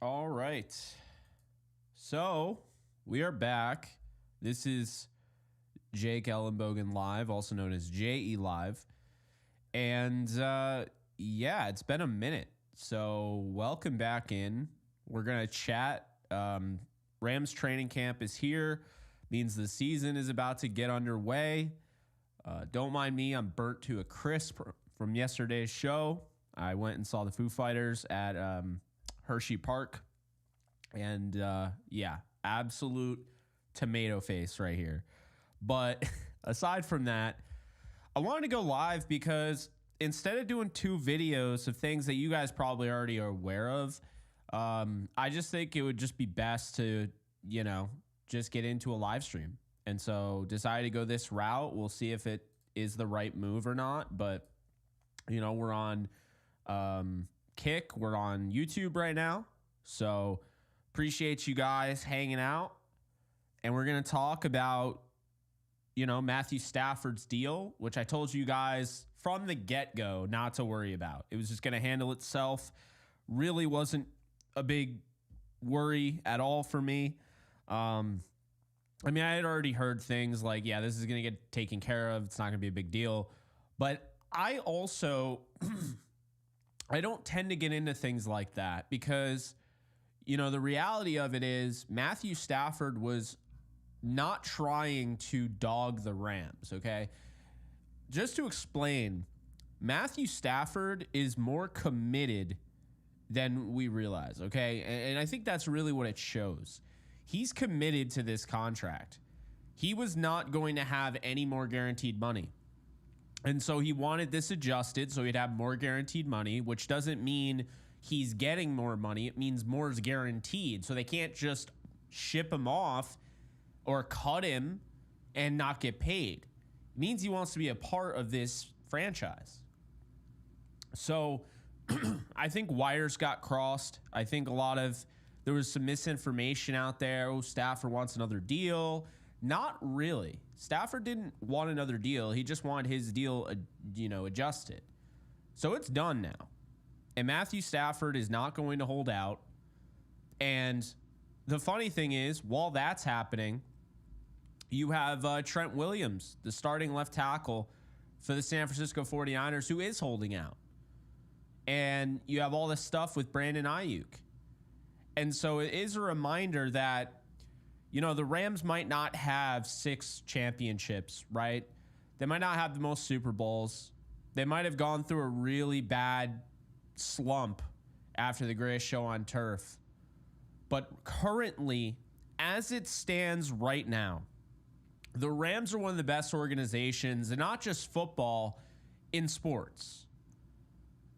All right. So we are back. This is Jake ELLENBOGEN Live, also known as JE Live. And yeah, it's been a minute. So welcome back in. We're going to chat. Rams training camp is here. Means the season is about to get underway. Don't mind me. I'm burnt to a crisp from yesterday's show. I went and saw the Foo Fighters at Hershey Park. And yeah, absolute tomato face right here. But aside from that, I wanted to go live because instead of doing 2 videos of things that you guys probably already are aware of, I just think it would just be best to, just get into a live stream. And so decided to go this route. We'll see if it is the right move or not. But, we're on Kick. We're on YouTube right now. So appreciate you guys hanging out. And we're going to talk about, Matthew Stafford's deal, which I told you guys from the get-go not to worry about. It was just going to handle itself. Really wasn't a big worry at all for me. I had already heard things like, yeah, this is going to get taken care of. It's not going to be a big deal. But I also, I don't tend to get into things like that because, the reality of it is Matthew Stafford was not trying to dog the Rams, okay? Just to explain, Matthew Stafford is more committed than we realize, okay? And I think that's really what it shows. He's committed to this contract. He was not going to have any more guaranteed money. And so he wanted this adjusted so he'd have more guaranteed money, which doesn't mean he's getting more money. It means more is guaranteed. So they can't just ship him off or cut him and not get paid. It means he wants to be a part of this franchise. So I think wires got crossed. I think there was some misinformation out there. Oh, Stafford wants another deal. Not really. Stafford didn't want another deal. He just wanted his deal, adjusted. So it's done now. And Matthew Stafford is not going to hold out. And the funny thing is, while that's happening, you have Trent Williams, the starting left tackle for the San Francisco 49ers, who is holding out. And you have all this stuff with Brandon Ayuk. And so it is a reminder that, the Rams might not have 6 championships, right? They might not have the most Super Bowls. They might have gone through a really bad slump after the greatest show on turf. But currently, as it stands right now, the Rams are one of the best organizations, and not just football, in sports.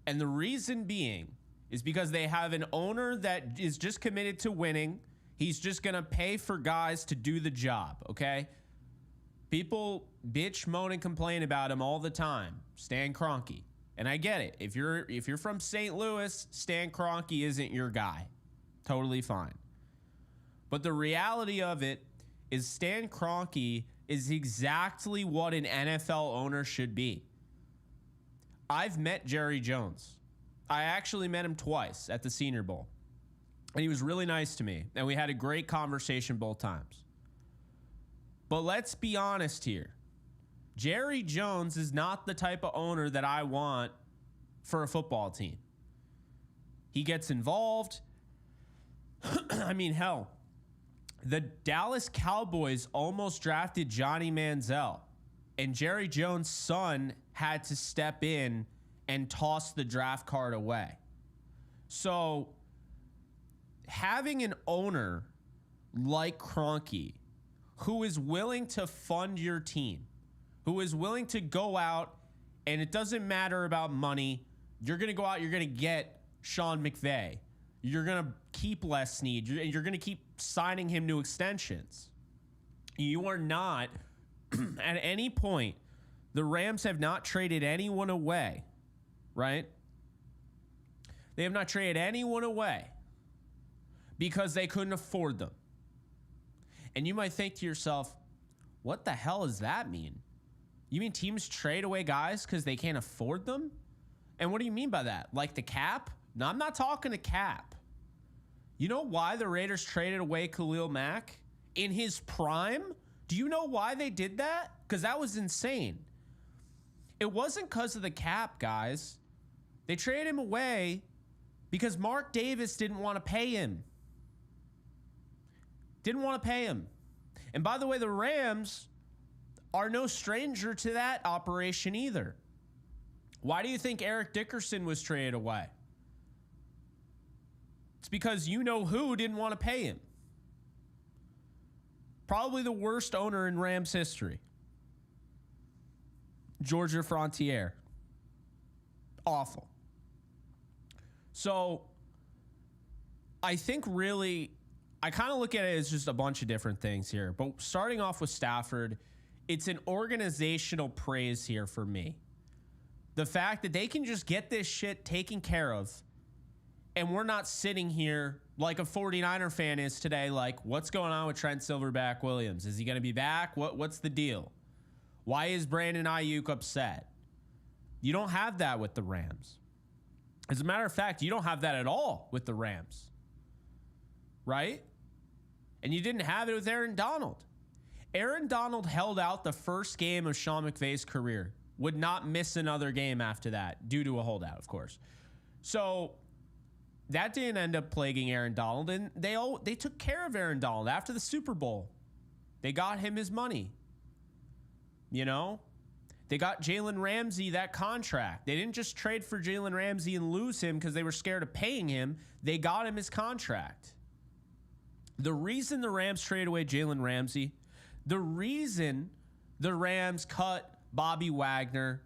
And the reason being is because they have an owner that is just committed to winning. He's just going to pay for guys to do the job, okay? People bitch, moan, and complain about him all the time. Stan Kroenke. And I get it. If you're from St. Louis, Stan Kroenke isn't your guy. Totally fine. But the reality of it is Stan Kroenke is exactly what an NFL owner should be. I've met Jerry Jones. I actually met him twice at the Senior Bowl. And he was really nice to me. And we had a great conversation both times. But let's be honest here. Jerry Jones is not the type of owner that I want for a football team. He gets involved. Hell, the Dallas Cowboys almost drafted Johnny Manziel. And Jerry Jones' son had to step in and toss the draft card away. So having an owner like Kroenke who is willing to fund your team, who is willing to go out, and it doesn't matter about money, you're going to go out, you're going to get Sean McVay. You're going to keep Les Snead. You're going to keep signing him to extensions. You are not, at any point, the Rams have not traded anyone away, right? They have not traded anyone away because they couldn't afford them. And you might think to yourself, what the hell does that mean? You mean teams trade away guys because they can't afford them? And what do you mean by that? Like the cap? No, I'm not talking to cap. You know why the Raiders traded away Khalil Mack in his prime? Do you know why they did that? Because that was insane. It wasn't because of the cap, guys. They traded him away because Mark Davis didn't want to pay him. Didn't want to pay him. And by the way, the Rams are no stranger to that operation either. Why do you think Eric Dickerson was traded away? It's because you know who didn't want to pay him. Probably the worst owner in Rams history. Georgia Frontier. Awful. So I think really, I kind of look at it as just a bunch of different things here. But starting off with Stafford, it's an organizational praise here for me. The fact that they can just get this shit taken care of, and we're not sitting here like a 49er fan is today, like, what's going on with Trent Silverback Williams? Is he going to be back? What's the deal? Why is Brandon Ayuk upset? You don't have that with the Rams. As a matter of fact, you don't have that at all with the Rams. Right? And you didn't have it with Aaron Donald. Aaron Donald held out the first game of Sean McVay's career. Would not miss another game after that, due to a holdout, of course. So that didn't end up plaguing Aaron Donald, and they took care of Aaron Donald after the Super Bowl. They got him his money. You know? They got Jalen Ramsey that contract. They didn't just trade for Jalen Ramsey and lose him because they were scared of paying him. They got him his contract. The reason the Rams traded away Jalen Ramsey, the reason the Rams cut Bobby Wagner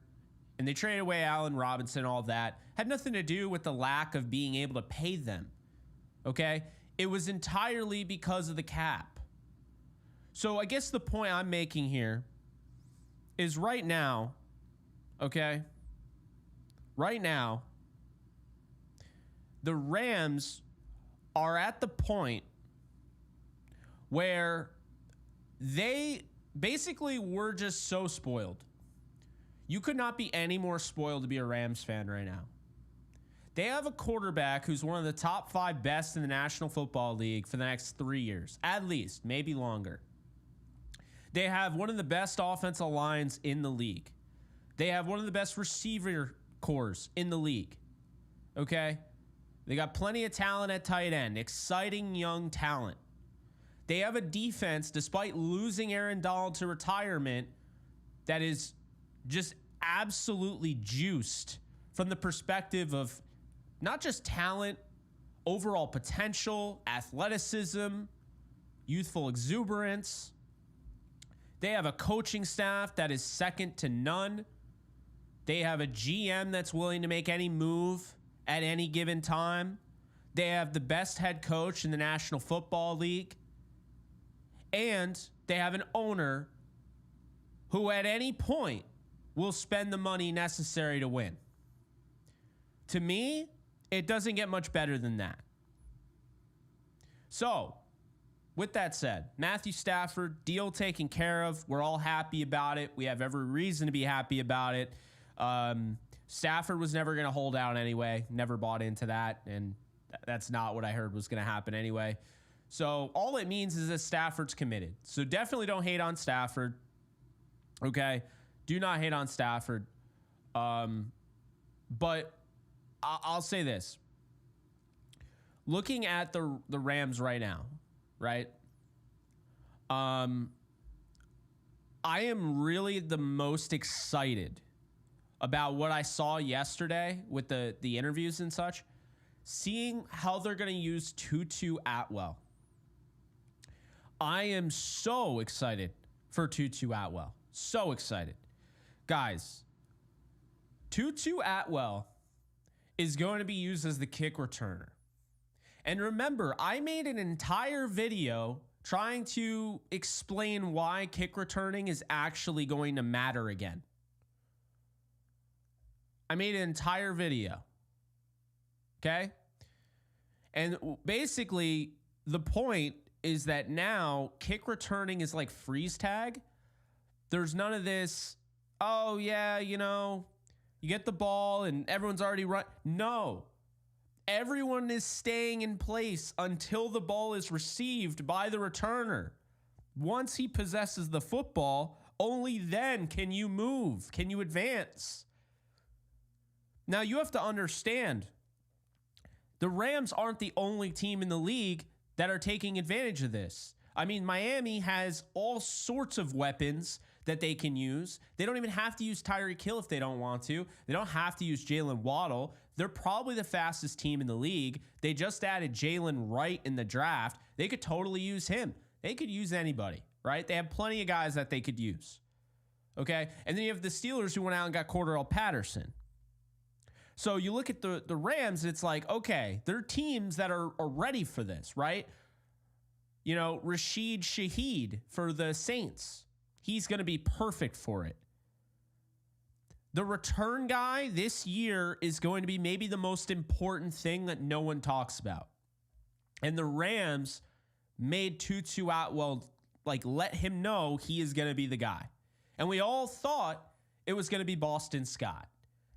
and they traded away Allen Robinson, all that, had nothing to do with the lack of being able to pay them. Okay? It was entirely because of the cap. So I guess the point I'm making here is right now, okay? Right now, the Rams are at the point where they basically were just so spoiled. You could not be any more spoiled to be a Rams fan right now. They have a quarterback who's one of the top 5 best in the National Football League for the next 3 years, at least, maybe longer. They have one of the best offensive lines in the league. They have one of the best receiver cores in the league. Okay? They got plenty of talent at tight end, exciting young talent. They have a defense, despite losing Aaron Donald to retirement, that is just absolutely juiced from the perspective of not just talent, overall potential, athleticism, youthful exuberance. They have a coaching staff that is second to none. They have a GM that's willing to make any move at any given time. They have the best head coach in the National Football League. And they have an owner who at any point will spend the money necessary to win. To me, it doesn't get much better than that. So, with that said, Matthew Stafford, deal taken care of. We're all happy about it. We have every reason to be happy about it. Stafford was never going to hold out anyway. Never bought into that, and that's not what I heard was going to happen anyway. So all it means is that Stafford's committed. So definitely don't hate on Stafford. Okay? Do not hate on Stafford. But I'll say this. Looking at the Rams right now, right? I am really the most excited about what I saw yesterday with the interviews and such, seeing how they're going to use Tutu Atwell. I am so excited for Tutu Atwell. So excited. Guys, Tutu Atwell is going to be used as the kick returner. And remember, I made an entire video trying to explain why kick returning is actually going to matter again. I made an entire video. Okay? And basically, the point is that now kick returning is like freeze tag. There's none of this, oh yeah, you know, you get the ball and everyone's already run. No. Everyone is staying in place until the ball is received by the returner. Once he possesses the football, only then can you move, can you advance. Now you have to understand, the Rams aren't the only team in the league that are taking advantage of this. I mean, Miami has all sorts of weapons that they can use. They don't even have to use Tyreek Hill if they don't want to. They don't have to use Jalen Waddle. They're probably the fastest team in the league. They just added Jalen Wright in the draft. They could totally use him. They could use anybody, right? They have plenty of guys that they could use. Okay? And then you have the Steelers who went out and got Cordarrelle Patterson. So you look at the Rams, it's like, okay, they're teams that are ready for this, right? You know, Rashid Shaheed for the Saints. He's going to be perfect for it. The return guy this year is going to be maybe the most important thing that no one talks about. And the Rams made Tutu Atwell, like, let him know he is going to be the guy. And we all thought it was going to be Boston Scott.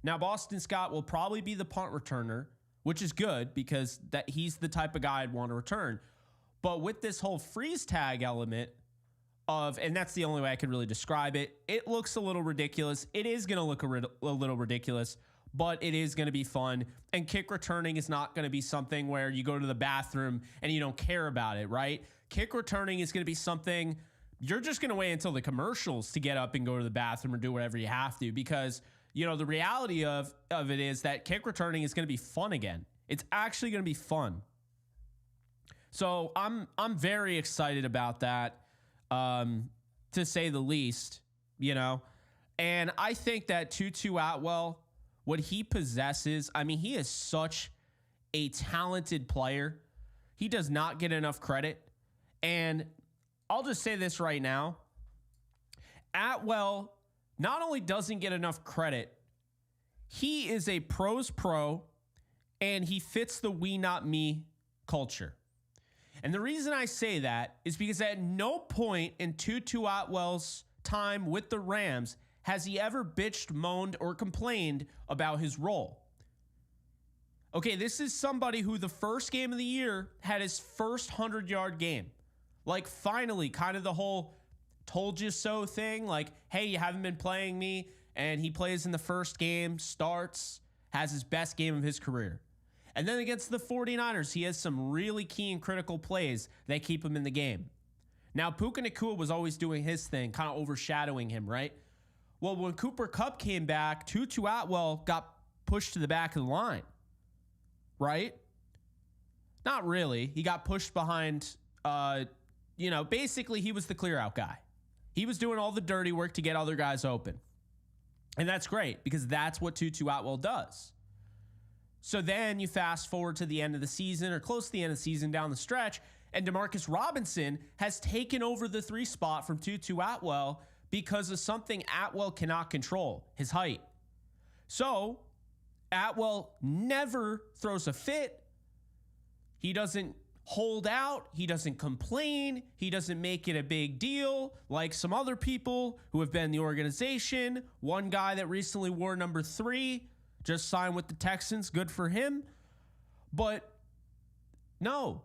Now, Boston Scott will probably be the punt returner, which is good because that he's the type of guy I'd want to return. But with this whole freeze tag element of, and that's the only way I could really describe it, it looks a little ridiculous. It is going to look a little ridiculous, but it is going to be fun. And kick returning is not going to be something where you go to the bathroom and you don't care about it, right? Kick returning is going to be something you're just going to wait until the commercials to get up and go to the bathroom or do whatever you have to, because, you know, the reality of it is that kick returning is going to be fun again. It's actually going to be fun. So I'm very excited about that. To say the least, you know, and I think that Tutu Atwell, what he possesses, I mean, he is such a talented player. He does not get enough credit. And I'll just say this right now. Atwell not only doesn't get enough credit, he is a pro's pro and he fits the we not me culture. And the reason I say that is because at no point in Tutu Atwell's time with the Rams has he ever bitched, moaned, or complained about his role. Okay, this is somebody who the first game of the year had his first 100-yard game. Like, finally, kind of the whole told you so thing. Like, hey, you haven't been playing me. And he plays in the first game, starts, has his best game of his career. And then against the 49ers, he has some really key and critical plays that keep him in the game. Now, Puka Nacua was always doing his thing, kind of overshadowing him, right? Well, when Cooper Kupp came back, Tutu Atwell got pushed to the back of the line, right? Not really. He got pushed behind, basically he was the clear out guy. He was doing all the dirty work to get other guys open. And that's great because that's what Tutu Atwell does. So then you fast forward to the end of the season or close to the end of the season down the stretch, and Demarcus Robinson has taken over the 3 spot from Tutu Atwell because of something Atwell cannot control, his height. So Atwell never throws a fit. He doesn't hold out. He doesn't complain. He doesn't make it a big deal like some other people who have been in the organization. One guy that recently wore number 3 just signed with the Texans. Good for him. But no.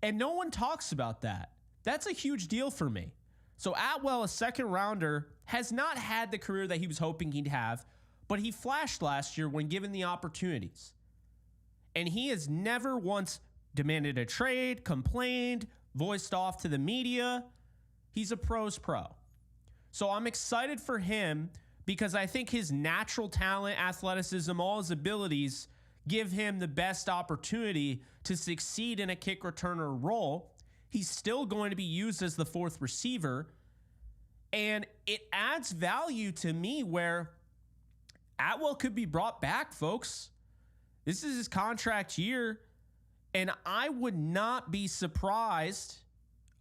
And no one talks about that. That's a huge deal for me. So Atwell, a second rounder, has not had the career that he was hoping he'd have, but he flashed last year when given the opportunities. And he has never once demanded a trade, complained, voiced off to the media. He's a pro's pro. So I'm excited for him because I think his natural talent, athleticism, all his abilities give him the best opportunity to succeed in a kick returner role. He's still going to be used as the 4th receiver. And it adds value to me where Atwell could be brought back, folks. This is his contract year. And I would not be surprised,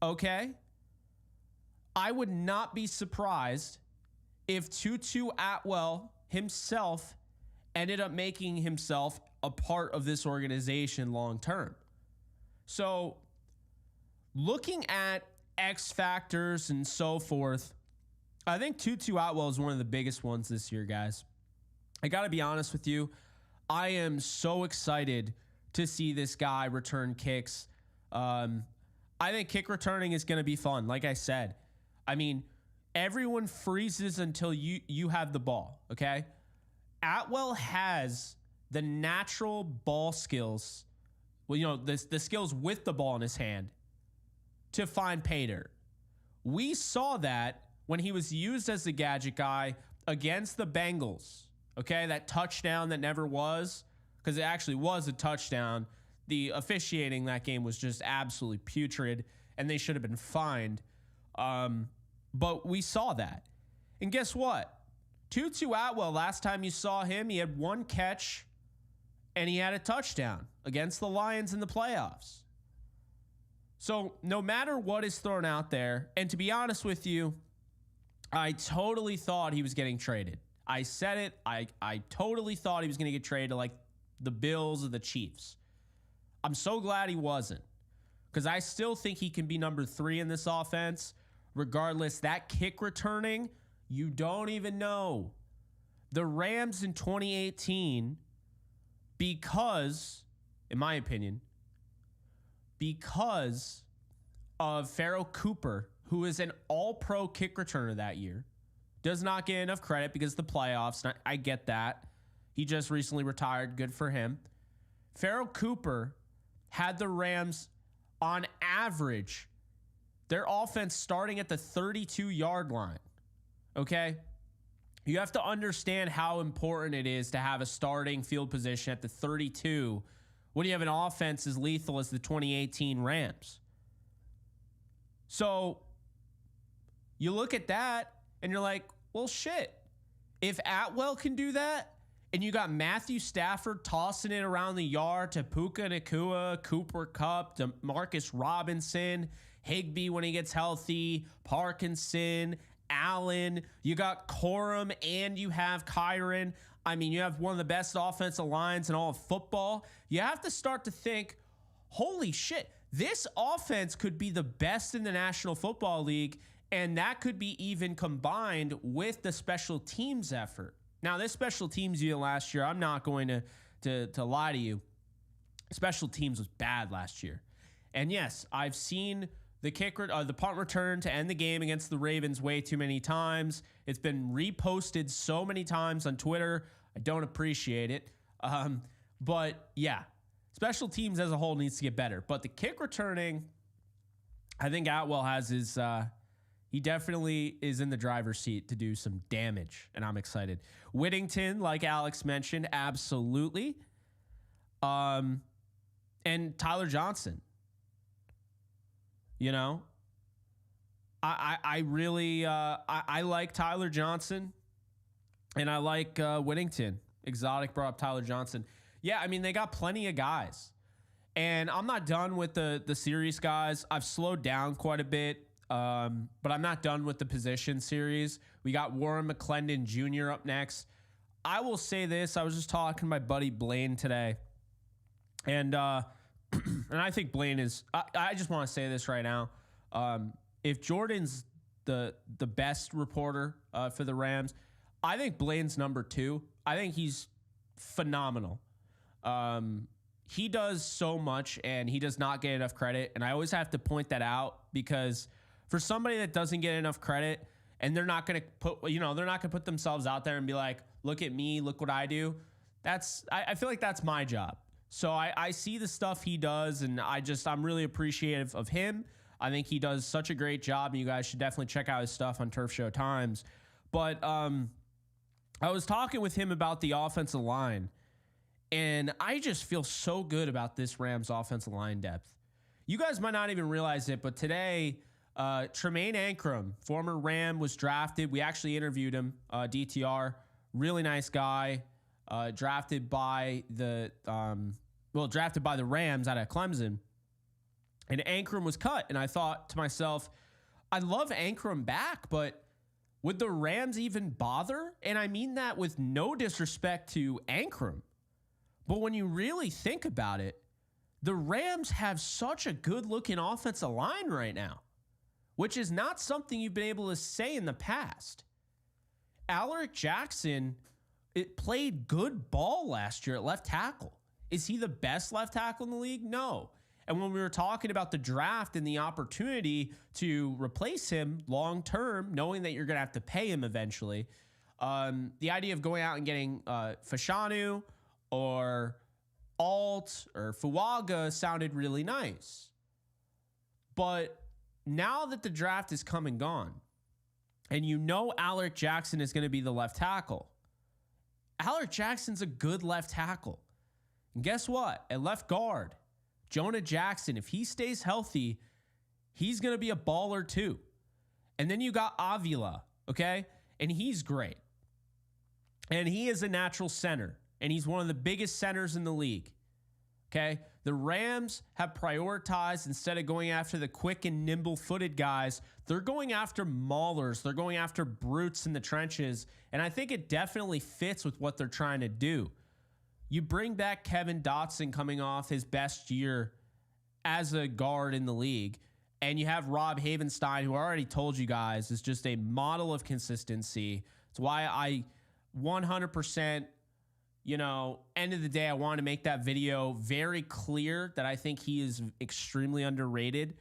okay? I would not be surprised if Tutu Atwell himself ended up making himself a part of this organization long term. So looking at X factors and so forth, I think Tutu Atwell is one of the biggest ones this year, guys. I got to be honest with you. I am so excited to see this guy return kicks. I think kick returning is going to be fun. Like I said, I mean, everyone freezes until you have the ball, okay? Atwell has the natural ball skills, well, the skills with the ball in his hand to find pay dirt. We saw that when he was used as the gadget guy against the Bengals, okay? That touchdown that never was, because it actually was a touchdown. The officiating that game was just absolutely putrid, and they should have been fined. But we saw that. And guess what? Tutu Atwell, last time you saw him, he had one catch, and he had a touchdown against the Lions in the playoffs. So no matter what is thrown out there, and to be honest with you, I totally thought he was getting traded. I said it. I totally thought he was going to get traded to like the Bills or the Chiefs. I'm so glad he wasn't, because I still think he can be number 3 in this offense. Regardless, that kick returning, you don't even know. The Rams in 2018, because, in my opinion, because of Pharaoh Cooper, who is an all-pro kick returner that year, does not get enough credit because of the playoffs. I get that. He just recently retired. Good for him. Pharaoh Cooper had the Rams, on average, their offense starting at the 32-yard line. Okay? You have to understand how important it is to have a starting field position at the 32 when you have an offense as lethal as the 2018 Rams. So you look at that and you're like, well, shit. If Atwell can do that, and you got Matthew Stafford tossing it around the yard to Puka Nacua, Cooper Kupp, to Marcus Robinson, Higbee when he gets healthy, Parkinson, Allen, you got Corum, and you have Kyron. I mean, you have one of the best offensive lines in all of football. You have to start to think, holy shit, this offense could be the best in the National Football League, and that could be even combined with the special teams effort. Now, this special teams unit last year, I'm not going to lie to you. Special teams was bad last year. And yes, I've seen the the punt return to end the game against the Ravens way too many times. It's been reposted so many times on Twitter. I don't appreciate it. But yeah, special teams as a whole needs to get better. But the kick returning, I think Atwell has his... he definitely is in the driver's seat to do some damage, and I'm excited. Whittington, like Alex mentioned, absolutely. And Tyler Johnson. You know, I really I like Tyler Johnson, and I like Whittington. Exotic brought up Tyler Johnson. Yeah, I mean, they got plenty of guys. And I'm not done with the series guys. I've slowed down quite a bit. But I'm not done with the position series. We got Warren McClendon Jr. up next. I will say this. I was just talking to my buddy Blaine today. And and I think Blaine is... I just want to say this right now. If Jordan's the best reporter for the Rams, I think Blaine's number 2. I think he's phenomenal. He does so much, and he does not get enough credit. And I always have to point that out, because... for somebody that doesn't get enough credit, and they're not going to put themselves out there and be like, look at me, look what I do. I feel like that's my job. So I see the stuff he does, and I'm really appreciative of him. I think he does such a great job, and you guys should definitely check out his stuff on Turf Show Times. But I was talking with him about the offensive line, and I just feel so good about this Rams offensive line depth. You guys might not even realize it, but today... Tremaine Ankrum, former Ram, was drafted. We actually interviewed him, DTR. Really nice guy. Drafted by the Rams out of Clemson. And Ankrum was cut. And I thought to myself, I love Ankrum back, but would the Rams even bother? And I mean that with no disrespect to Ankrum. But when you really think about it, the Rams have such a good-looking offensive line right now, which is not something you've been able to say in the past. Alaric Jackson, it played good ball last year at left tackle. Is he the best left tackle in the league? No. And when we were talking about the draft and the opportunity to replace him long term, knowing that you're going to have to pay him eventually, the idea of going out and getting Fashanu or Alt or Fuaga sounded really nice. But now that the draft is come and gone, and you know Alaric Jackson is going to be the left tackle, Alaric Jackson's a good left tackle. And guess what? At left guard, Jonah Jackson, if he stays healthy, he's going to be a baller too. And then you got Avila, okay? And he's great. And he is a natural center. And he's one of the biggest centers in the league, okay? The Rams have prioritized, instead of going after the quick and nimble-footed guys, they're going after maulers. They're going after brutes in the trenches. And I think it definitely fits with what they're trying to do. You bring back Kevin Dotson coming off his best year as a guard in the league, and you have Rob Havenstein, who I already told you guys is just a model of consistency. It's why I 100%, end of the day, I want to make that video very clear that I think he is extremely underrated.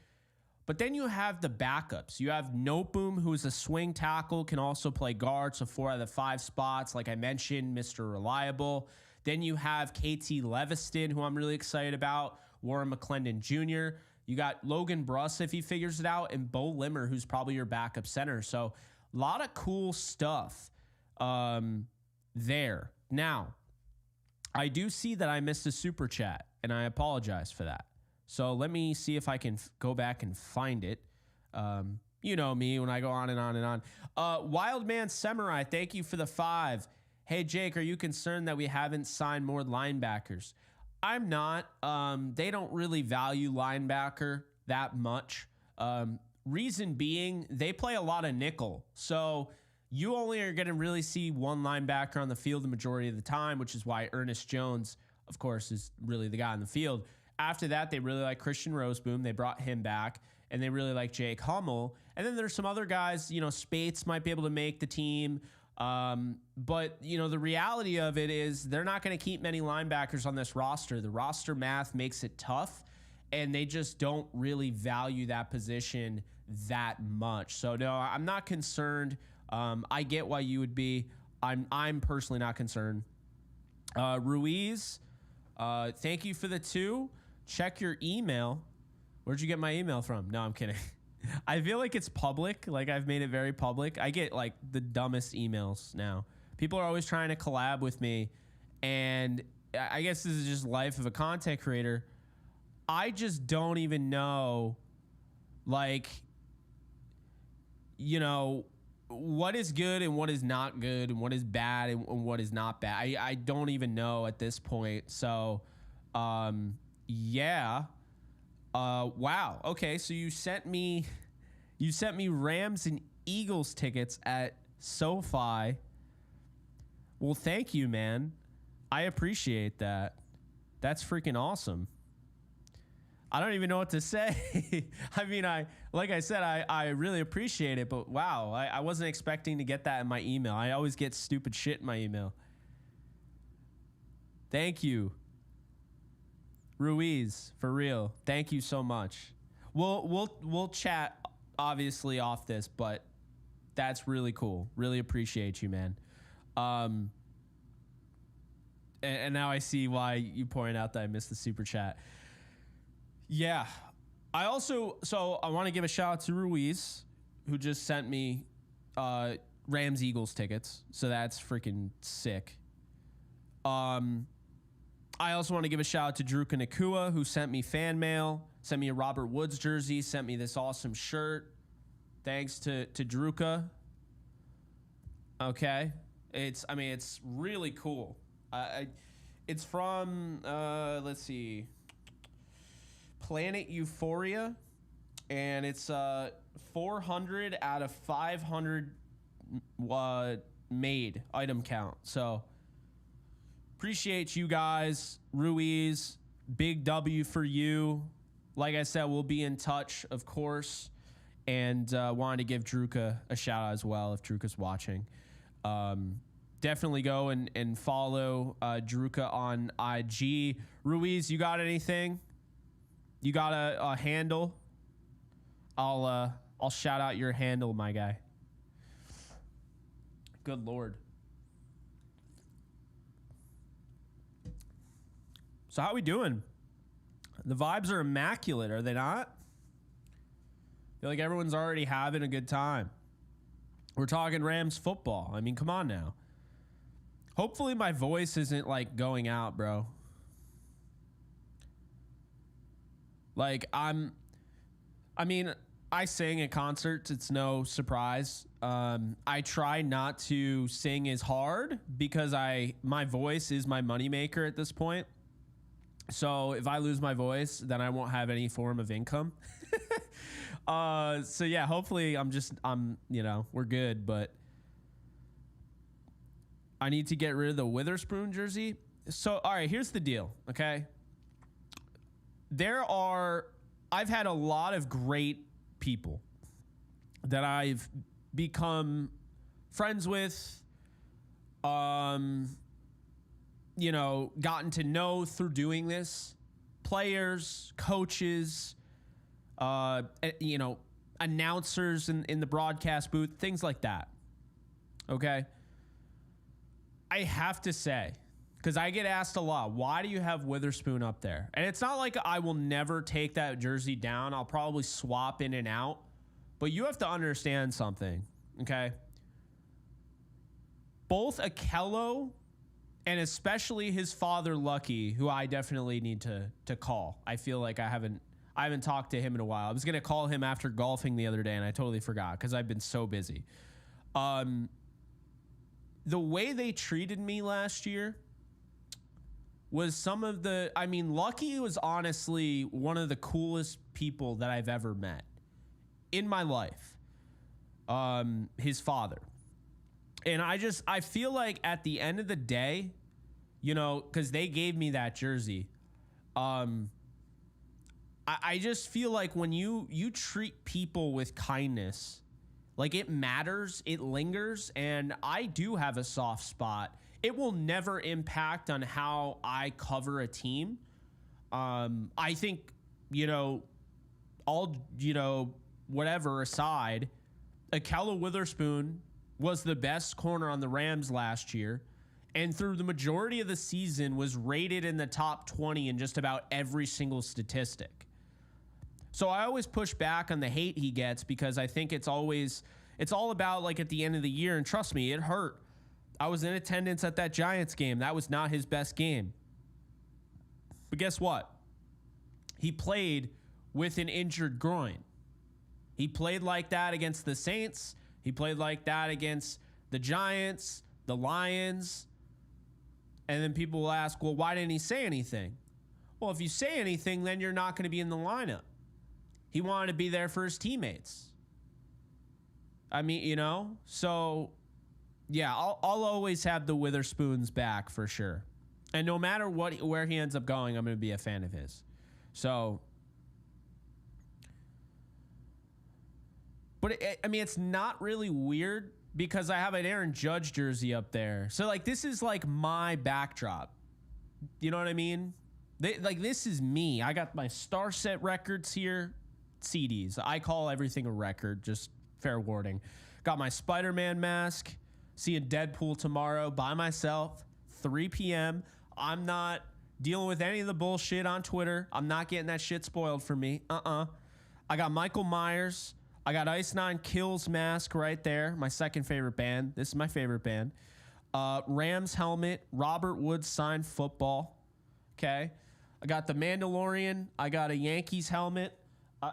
But then you have the backups. You have Noteboom, who is a swing tackle, can also play guard, so 4 out of the 5 spots. Like I mentioned, Mr. Reliable. Then you have KT Leviston, who I'm really excited about, Warren McClendon Jr. You got Logan Bruss, if he figures it out, and Bo Limmer, who's probably your backup center. So a lot of cool stuff there. Now, I do see that I missed a super chat, and I apologize for that. So let me see if I can go back and find it. You know me when I go on and on and on. Wildman Samurai, thank you for the 5. Hey, Jake, are you concerned that we haven't signed more linebackers? I'm not. They don't really value linebacker that much. Reason being, they play a lot of nickel. So you only are going to really see one linebacker on the field the majority of the time, which is why Ernest Jones, of course, is really the guy on the field. After that, they really like Christian Roseboom. They brought him back, and they really like Jake Hummel. And then there's some other guys, Spates might be able to make the team. But the reality of it is they're not going to keep many linebackers on this roster. The roster math makes it tough, and they just don't really value that position that much. So no, I'm not concerned. I get why you would be. I'm personally not concerned. Ruiz, thank you for the 2. Check your email. Where'd you get my email from? No, I'm kidding. I feel like it's public. Like I've made it very public. I get like the dumbest emails now. People are always trying to collab with me. And I guess this is just life of a content creator. I just don't even know, what is good and what is not good and what is bad and what is not bad. I don't even know at this point. So, yeah. Wow. Okay. So you sent me Rams and Eagles tickets at SoFi. Well, thank you, man. I appreciate that. That's freaking awesome. I don't even know what to say. I mean, like I said, I really appreciate it, but wow, I wasn't expecting to get that in my email. I always get stupid shit in my email. Thank you. Ruiz, for real. Thank you so much. We'll chat obviously off this, but that's really cool. Really appreciate you, man. And now I see why you pointed out that I missed the super chat. Yeah. I want to give a shout out to Ruiz, who just sent me Rams Eagles tickets. So that's freaking sick. I also want to give a shout out to Druka Nakua, who sent me fan mail, sent me a Robert Woods jersey, sent me this awesome shirt. Thanks to Druka. Okay. It's really cool. It's from, let's see, Planet Euphoria, and it's 400 out of 500 made item count. So appreciate you guys. Ruiz, big W for you. Like I said, we'll be in touch, of course, and wanted to give Druka a shout out as well if Druka's watching. definitely go and follow Druka on IG. Ruiz, you got anything? You got a handle? I'll shout out your handle, my guy. Good Lord. So how we doing? The vibes are immaculate, are they not? I feel like everyone's already having a good time. We're talking Rams football. I mean, come on now. Hopefully my voice isn't like going out, bro. Like I sing at concerts. It's no surprise. I try not to sing as hard because my voice is my moneymaker at this point. So if I lose my voice, then I won't have any form of income. So yeah, hopefully we're good, but I need to get rid of the Witherspoon jersey. So, all right, here's the deal. Okay. I've had a lot of great people that I've become friends with, gotten to know through doing this. Players, coaches, announcers in the broadcast booth, things like that. Okay. I have to say, because I get asked a lot, why do you have Witherspoon up there? And it's not like I will never take that jersey down. I'll probably swap in and out. But you have to understand something, okay? Both Okello and especially his father, Lucky, who I definitely need to call. I feel like I haven't talked to him in a while. I was going to call him after golfing the other day, and I totally forgot because I've been so busy. The way they treated me last year was Lucky was honestly one of the coolest people that I've ever met in my life. His father. And I feel like at the end of the day, because they gave me that jersey, I just feel like when you treat people with kindness, like it matters, it lingers, and I do have a soft spot. It will never impact on how I cover a team. I think, whatever aside, Okello Witherspoon was the best corner on the Rams last year, and through the majority of the season was rated in the top 20 in just about every single statistic. So I always push back on the hate he gets because I think it's all about like at the end of the year. And trust me, it hurt. I was in attendance at that Giants game. That was not his best game. But guess what? He played with an injured groin. He played like that against the Saints. He played like that against the Giants, the Lions. And then people will ask, well, why didn't he say anything? Well, if you say anything, then you're not going to be in the lineup. He wanted to be there for his teammates. I mean, so yeah, I'll always have the Witherspoons back for sure. And no matter where he ends up going, I'm going to be a fan of his. So, but it's not really weird because I have an Aaron Judge jersey up there. So like, this is like my backdrop. You know what I mean? This is me. I got my Star Set records here. CDs. I call everything a record, just fair warning. Got my Spider-Man mask. Seeing Deadpool tomorrow by myself, 3 p.m. I'm not dealing with any of the bullshit on Twitter. I'm not getting that shit spoiled for me. I got Michael Myers. I got Ice Nine Kills mask right there. My second favorite band. This is my favorite band. Rams helmet. Robert Woods signed football. Okay. I got the Mandalorian. I got a Yankees helmet.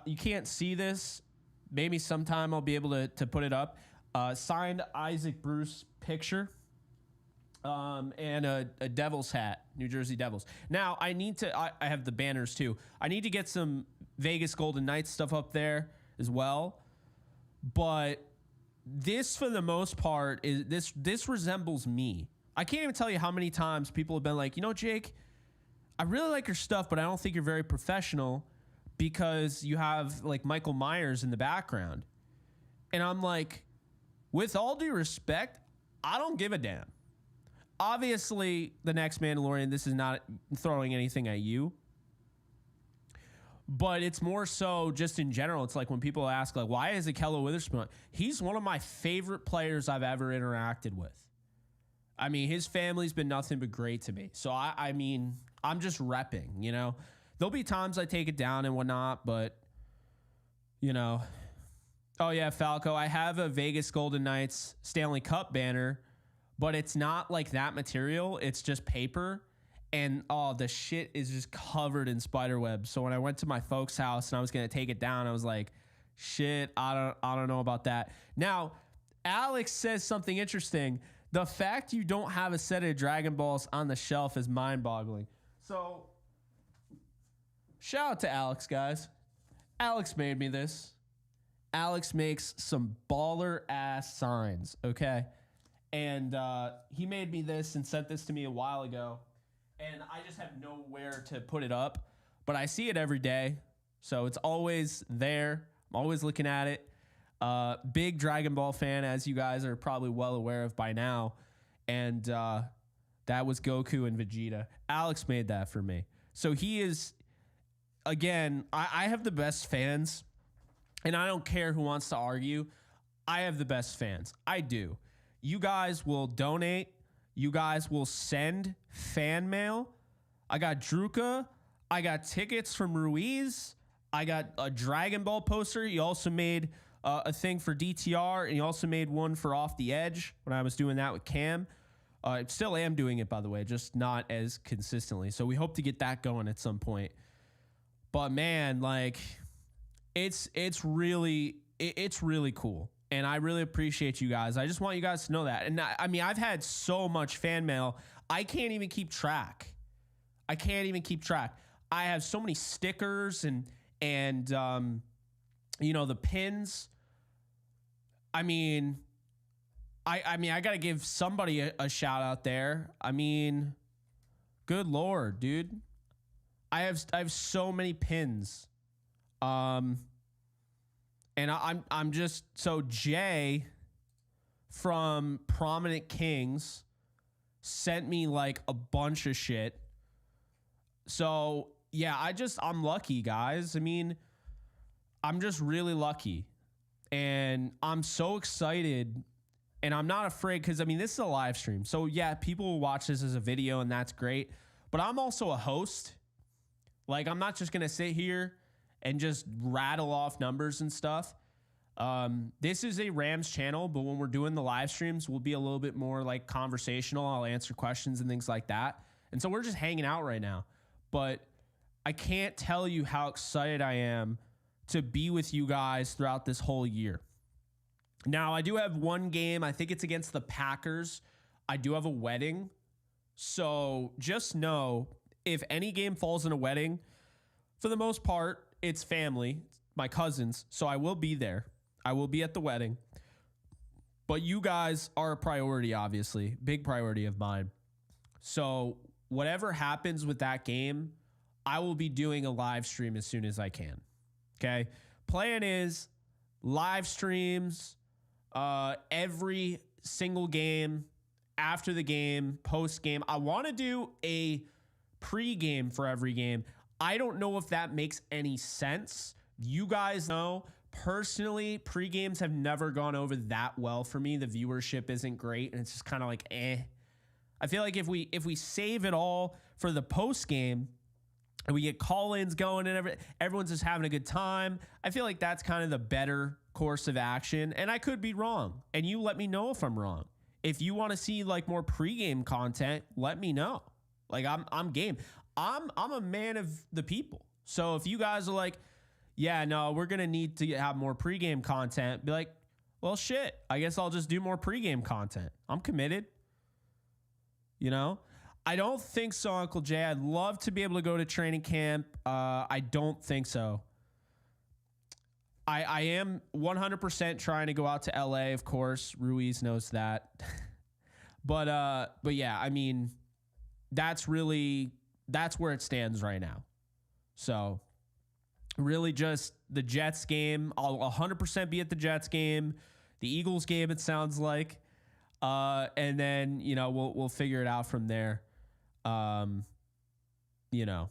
You can't see this. Maybe sometime I'll be able to put it up. Signed Isaac Bruce picture. And a Devils hat. New Jersey Devils. Now, I have the banners too. I need to get some Vegas Golden Knights stuff up there as well. But this, for the most part, this resembles me. I can't even tell you how many times people have been like, Jake, I really like your stuff, but I don't think you're very professional because you have like Michael Myers in the background. And I'm like, with all due respect, I don't give a damn. obviously, the next Mandalorian, this is not throwing anything at you, but it's more so just in general. It's like when people ask, like, why is it Kello Witherspoon? He's one of my favorite players I've ever interacted with. I mean, his family's been nothing but great to me. So, I mean, I'm just repping, you know. There'll be times I take it down and whatnot, but, you know. Oh, yeah, Falco, I have a Vegas Golden Knights Stanley Cup banner, but it's not like that material. It's just paper. And, oh, the shit is just covered in spider webs. So when I went to my folks' house and I was going to take it down, I was like, shit, I don't know about that. Now, Alex says something interesting. The fact you don't have a set of Dragon Balls on the shelf is mind-boggling. So, shout out to Alex, guys. Alex made me this. Alex makes some baller-ass signs, okay? And he made me this and sent this to me a while ago. And I just have nowhere to put it up. But I see it every day. So it's always there. I'm always looking at it. Big Dragon Ball fan, as you guys are probably well aware of by now. And that was Goku and Vegeta. Alex made that for me. So he is, again, I have the best fans. And I don't care who wants to argue. I have the best fans. I do. You guys will donate. You guys will send fan mail. I got Druka. I got tickets from Ruiz. I got a Dragon Ball poster. He also made a thing for DTR, and he also made one for Off the Edge when I was doing that with Cam. I still am doing it, by the way, just not as consistently. So we hope to get that going at some point. But man, like, it's really cool. And I really appreciate you guys. I just want you guys to know that. And I mean, I've had so much fan mail. I can't even keep track. I have so many stickers and you know, the pins. I mean, I got to give somebody a shout out there. I mean, good Lord, dude. I have so many pins. And I'm just, so Jay from Prominent Kings sent me like a bunch of shit. So yeah, I'm lucky, guys. I mean, I'm just really lucky, and I'm so excited, and I'm not afraid, because I mean, this is a live stream. So yeah, people will watch this as a video, and that's great, but I'm also a host. Like, I'm not just going to sit here and just rattle off numbers and stuff. This is a Rams channel, but when we're doing the live streams, we'll be a little bit more like conversational. I'll answer questions and things like that. And so we're just hanging out right now. But I can't tell you how excited I am to be with you guys throughout this whole year. Now, I do have one game. I think it's against the Packers. I do have a wedding. So just know, if any game falls in a wedding, for the most part, it's family, my cousins. So I will be there. I will be at the wedding. But you guys are a priority, obviously. Big priority of mine. So whatever happens with that game, I will be doing a live stream as soon as I can. Okay? Plan is live streams every single game, after the game, post game. I want to do a pre-game for every game. I don't know if that makes any sense. You guys know, personally, pre-games have never gone over that well for me. The viewership isn't great, and it's just kind of like, eh. I feel like if we save it all for the post-game, and we get call-ins going and everyone's just having a good time, I feel like that's kind of the better course of action. And I could be wrong, and you let me know if I'm wrong. If you want to see like more pre-game content, let me know. Like, I'm game. I'm a man of the people. So if you guys are like, yeah, no, we're going to need to have more pregame content, be like, well, shit, I guess I'll just do more pregame content. I'm committed. You know, I don't think so, Uncle Jay. I'd love to be able to go to training camp. I don't think so. I am 100% trying to go out to LA, of course. Ruiz knows that. But yeah, I mean, that's where it stands right now. So really just the Jets game. I'll 100% be at the Jets game. The Eagles game, it sounds like. And then, you know, we'll figure it out from there. You know,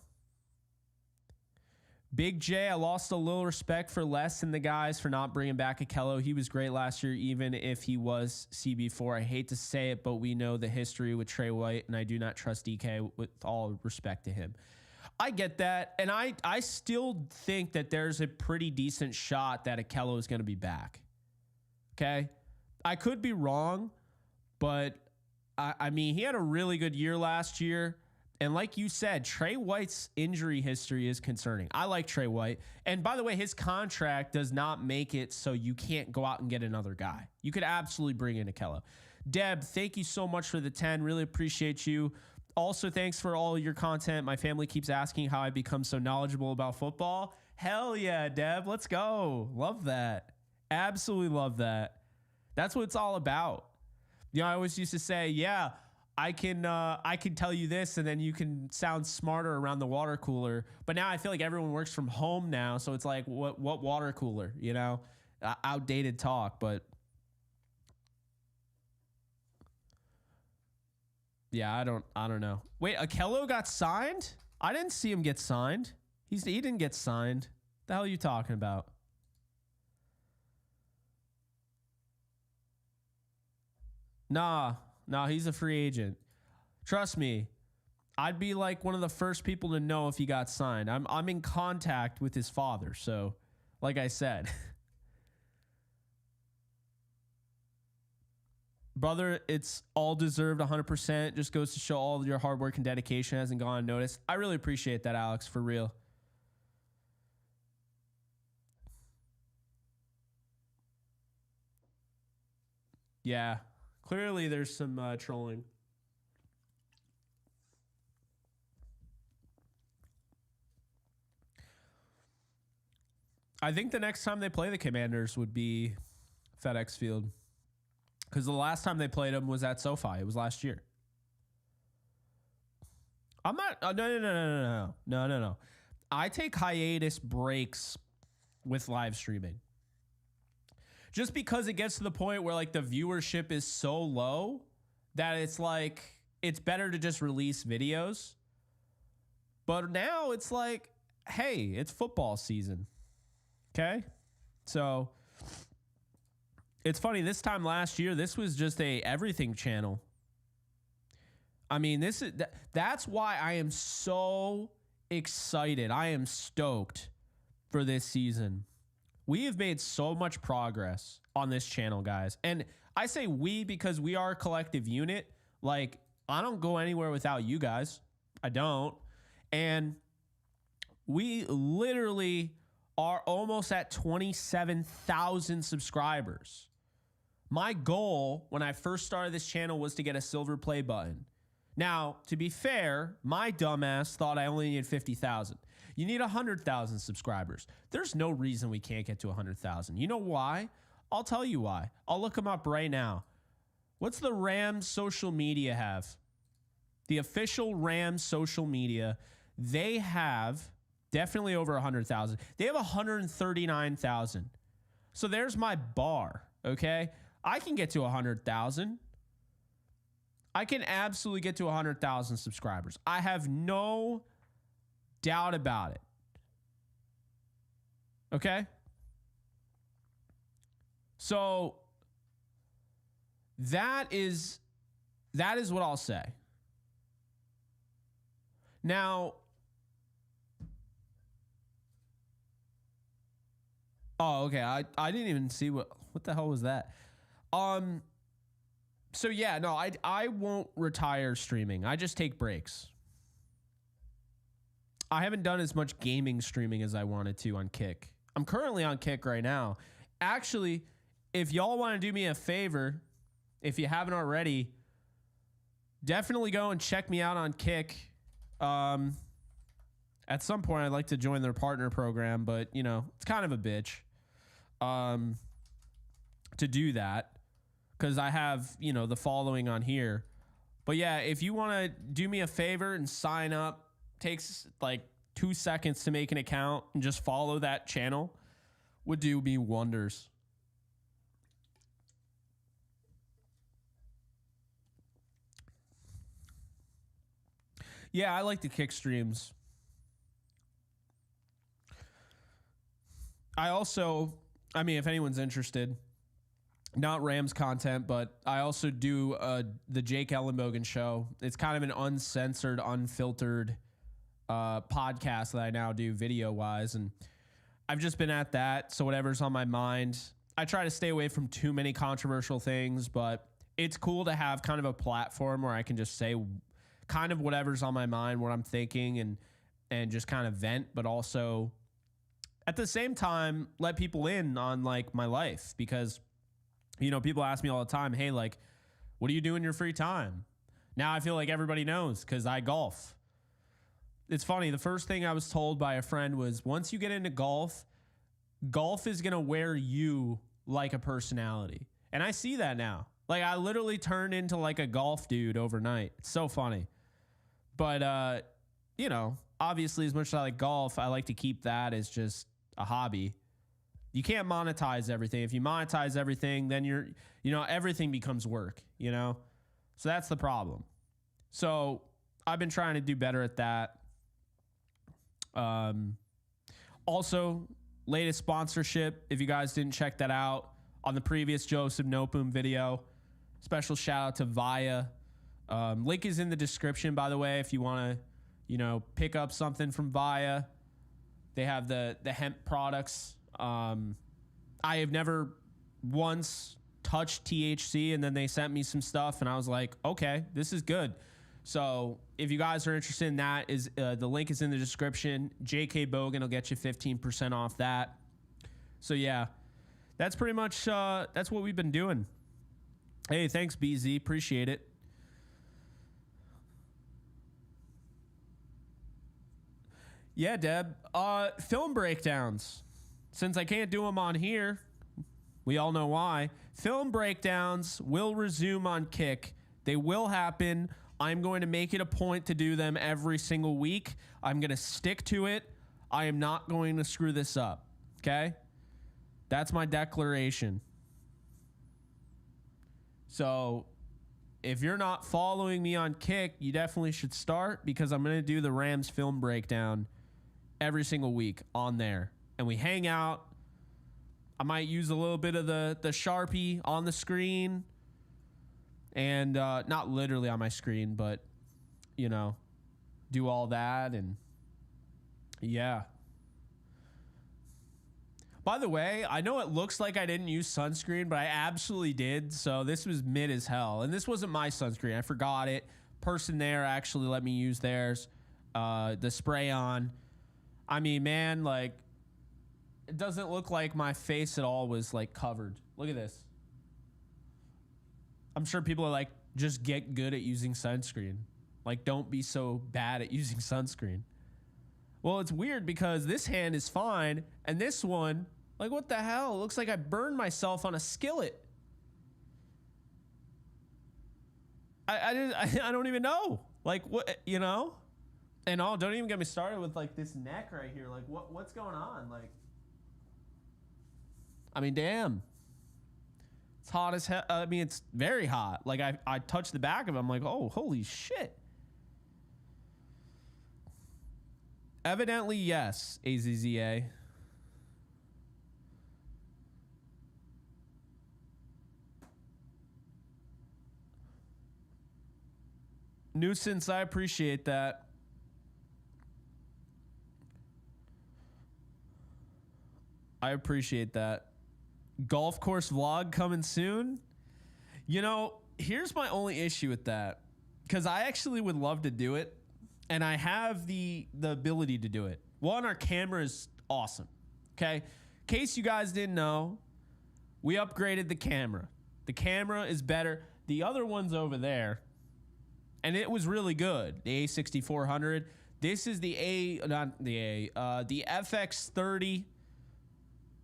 Big J, I lost a little respect for Les and the guys for not bringing back Akello. He was great last year, even if he was CB4. I hate to say it, but we know the history with Trey White, and I do not trust DK with all respect to him. I get that, and I still think that there's a pretty decent shot that Akello is going to be back. Okay? I could be wrong, but I mean, he had a really good year last year. And like you said, Trey White's injury history is concerning. I like Trey White. And by the way, his contract does not make it so you can't go out and get another guy. You could absolutely bring in Akello. Deb, thank you so much for the 10. Really appreciate you. Also, thanks for all your content. My family keeps asking how I become so knowledgeable about football. Hell yeah, Deb. Let's go. Love that. Absolutely love that. That's what it's all about. You know, I always used to say, yeah, I can tell you this, and then you can sound smarter around the water cooler. But now I feel like everyone works from home now, so it's like, what water cooler? You know, outdated talk. But yeah, I don't know. Wait, Akello got signed? I didn't see him get signed. He didn't get signed. The hell are you talking about? Nah, he's a free agent. Trust me, I'd be like one of the first people to know if he got signed. I'm in contact with his father, so like I said. Brother, it's all deserved 100%. Just goes to show all your hard work and dedication hasn't gone unnoticed. I really appreciate that, Alex, for real. Yeah, clearly there's some trolling. I think the next time they play the Commanders would be FedEx Field. Because the last time they played them was at SoFi. It was last year. I'm not. No. I take hiatus breaks with live streaming. Just because it gets to the point where like the viewership is so low that it's like it's better to just release videos. But now it's like, hey, it's football season. Okay? So it's funny, this time last year, this was just a everything channel. I mean, that's why I am so excited. I am stoked for this season. We have made so much progress on this channel, guys. And I say we because we are a collective unit. Like, I don't go anywhere without you guys. I don't. And we literally are almost at 27,000 subscribers. My goal when I first started this channel was to get a silver play button. Now, to be fair, my dumbass thought I only needed 50,000. You need 100,000 subscribers. There's no reason we can't get to 100,000. You know why? I'll tell you why. I'll look them up right now. What's the Rams social media have? The official Rams social media, they have definitely over 100,000. They have 139,000. So there's my bar, okay? I can get to 100,000. I can absolutely get to 100,000 subscribers. I have no doubt about it. Okay? So that is what I'll say. Now, oh, okay. I didn't even see what the hell was that. So yeah, no, I won't retire streaming. I just take breaks. I haven't done as much gaming streaming as I wanted to on Kick. I'm currently on Kick right now. Actually, if y'all want to do me a favor, if you haven't already, definitely go and check me out on Kick. At some point, I'd like to join their partner program, but you know, it's kind of a bitch to do that because I have, you know, the following on here. But yeah, if you want to do me a favor and sign up, takes like 2 seconds to make an account and just follow that channel, would do me wonders. Yeah, I like the kick streams. I also, I mean, if anyone's interested, not Rams content, but I also do the Jake Ellenbogen show. It's kind of an uncensored, unfiltered podcast that I now do video-wise, and I've just been at that, so whatever's on my mind. I try to stay away from too many controversial things, but it's cool to have kind of a platform where I can just say kind of whatever's on my mind, what I'm thinking, and just kind of vent, but also at the same time let people in on like my life, because you know, people ask me all the time, hey, like, what do you do in your free time? Now I feel like everybody knows because I golf. It's funny, the first thing I was told by a friend was, once you get into golf, golf is going to wear you like a personality. And I see that now. Like, I literally turned into like a golf dude overnight. It's so funny. But, you know, obviously as much as I like golf, I like to keep that as just a hobby. You can't monetize everything. If you monetize everything, then everything becomes work, you know? So that's the problem. So I've been trying to do better at that. Also, latest sponsorship, if you guys didn't check that out on the previous Joseph Nopum video, special shout out to Via. Link is in the description, by the way, if you want to, pick up something from Via. They have the hemp products. I have never once touched THC, and then they sent me some stuff and I was like, okay, this is good. So if you guys are interested in that, the link is in the description. JK Bogan will get you 15% off that. So yeah, that's pretty much, that's what we've been doing. Hey, thanks BZ. Appreciate it. Yeah, Deb, film breakdowns. Since I can't do them on here, we all know why. Film breakdowns will resume on Kick. They will happen. I'm going to make it a point to do them every single week. I'm going to stick to it. I am not going to screw this up. Okay? That's my declaration. So if you're not following me on Kick, you definitely should start, because I'm going to do the Rams film breakdown every single week on there. And we hang out. I might use a little bit of the Sharpie on the screen. And not literally on my screen, but, do all that. And yeah. By the way, I know it looks like I didn't use sunscreen, but I absolutely did. So this was mid as hell. And this wasn't my sunscreen. I forgot it. Person there actually let me use theirs. The spray on. I mean, man, like, it doesn't look like my face at all was like covered. Look at this. I'm sure people are like, just get good at using sunscreen. Like, don't be so bad at using sunscreen. Well, it's weird because this hand is fine, and this one, like, what the hell? It looks like I burned myself on a skillet. I don't even know. Like, what, And don't even get me started with like this neck right here. Like, what's going on? Like, I mean, damn. It's hot as hell. I mean, it's very hot. Like, I touched the back of it. I'm like, oh, holy shit. Evidently, yes, AZZA. Nuisance, I appreciate that. I appreciate that. Golf course vlog coming soon. Here's my only issue with that, because I actually would love to do it, and I have the ability to do it. One, our camera is awesome. Okay, in case you guys didn't know, we upgraded the camera. The camera is better. The other one's over there, and it was really good. The A6400. This is the the FX30.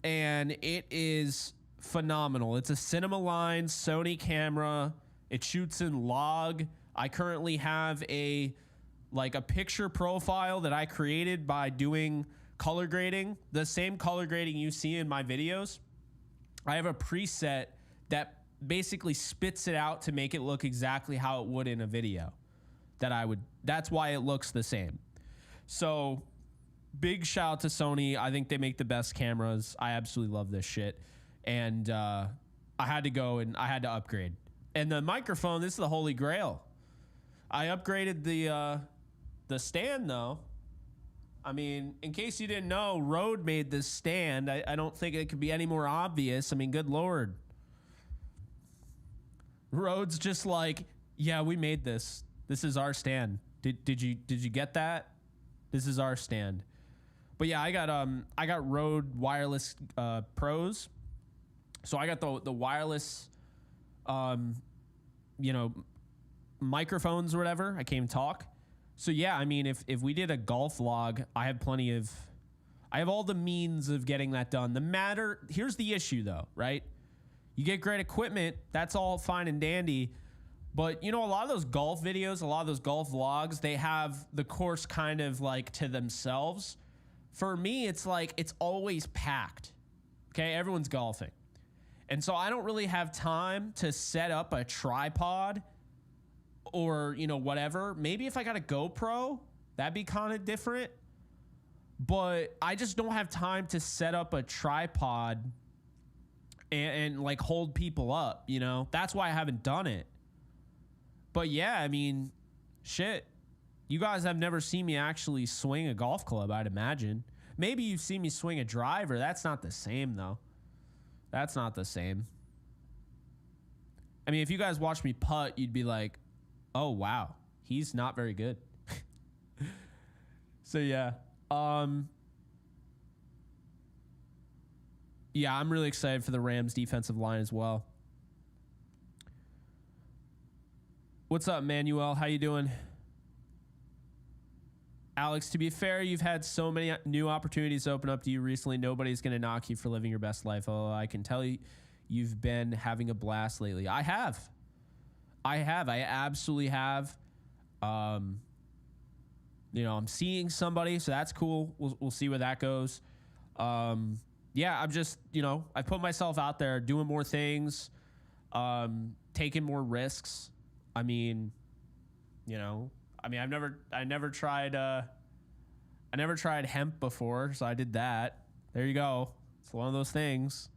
And it is phenomenal. It's a cinema line Sony camera. It shoots in log. I currently have a picture profile that I created by doing color grading. The same color grading you see in my videos. I have a preset that basically spits it out to make it look exactly how it would in a video. That's why it looks the same. So big shout out to Sony. I think they make the best cameras. I absolutely love this shit. And I had to go and I had to upgrade. And the microphone, this is the holy grail. I upgraded the stand though. I mean, in case you didn't know, Rode made this stand. I don't think it could be any more obvious. I mean, good Lord. Rode's just like, yeah, we made this. This is our stand. Did you get that? This is our stand. But yeah, I got Rode wireless Pros. So I got the wireless microphones or whatever. I can't even talk. So yeah, I mean, if we did a golf vlog, I have all the means of getting that done. Here's the issue though, right? You get great equipment, that's all fine and dandy. But you know, a lot of those golf videos, a lot of those golf vlogs, they have the course kind of like to themselves. For me, it's like, it's always packed. Okay, everyone's golfing. And so I don't really have time to set up a tripod or, you know, whatever. Maybe if I got a GoPro, that'd be kind of different. But I just don't have time to set up a tripod and like hold people up, you know? That's why I haven't done it. But yeah, I mean, shit. You guys have never seen me actually swing a golf club, I'd imagine. Maybe you've seen me swing a driver. That's not the same, though. That's not the same. I mean, if you guys watch me putt, you'd be like, oh, wow, he's not very good. So, yeah. Yeah, I'm really excited for the Rams defensive line as well. What's up, Manuel? How you doing? Alex, to be fair, you've had so many new opportunities open up to you recently. Nobody's going to knock you for living your best life. Oh, I can tell you, you've been having a blast lately. I have. I absolutely have. You know, I'm seeing somebody, so that's cool. We'll see where that goes. Yeah, I'm just, you know, I put myself out there doing more things, taking more risks. I mean, you know, I never tried hemp before, so I did that. There you go. It's one of those things.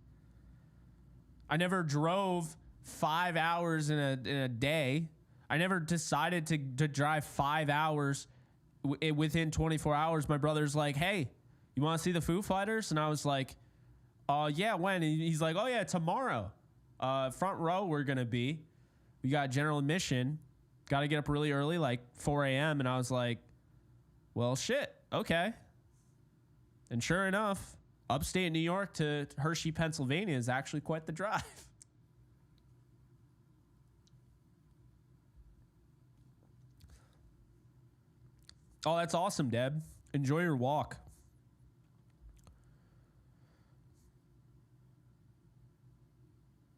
I never drove 5 hours in a day. I never decided to drive 5 hours within 24 hours. My brother's like, hey, you want to see the Foo Fighters? And I was like, yeah, when? And he's like, oh yeah, tomorrow. Front row we're going to be. We got general admission. Got to get up really early, like 4 a.m. And I was like, well, shit, okay. And sure enough, upstate New York to Hershey, Pennsylvania is actually quite the drive. Oh, that's awesome, Deb. Enjoy your walk.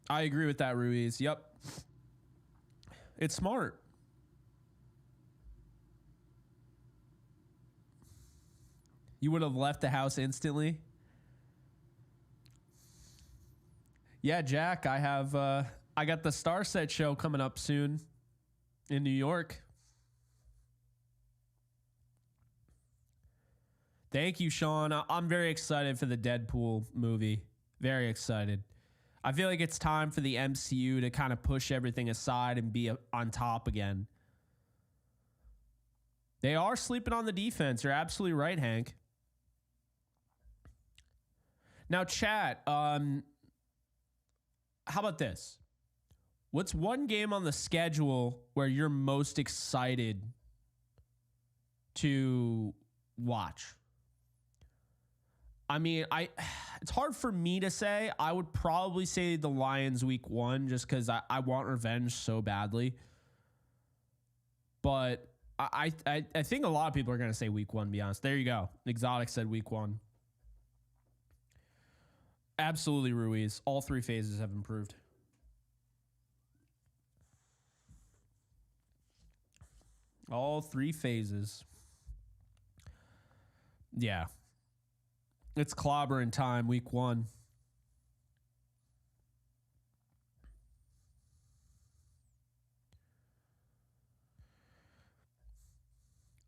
I agree with that, Ruiz. Yep. It's smart. You would have left the house instantly. Yeah, Jack, I got the Star Set show coming up soon in New York. Thank you, Sean. I'm very excited for the Deadpool movie. Very excited. I feel like it's time for the MCU to kind of push everything aside and be on top again. They are sleeping on the defense. You're absolutely right, Hank. Now, chat, how about this? What's one game on the schedule where you're most excited to watch? I mean, it's hard for me to say. I would probably say the Lions week 1 just because I want revenge so badly. But I think a lot of people are going to say week 1, to be honest. There you go. Exotic said week 1. Absolutely, Ruiz. All 3 phases have improved. All 3 phases. Yeah. It's clobbering time, week 1.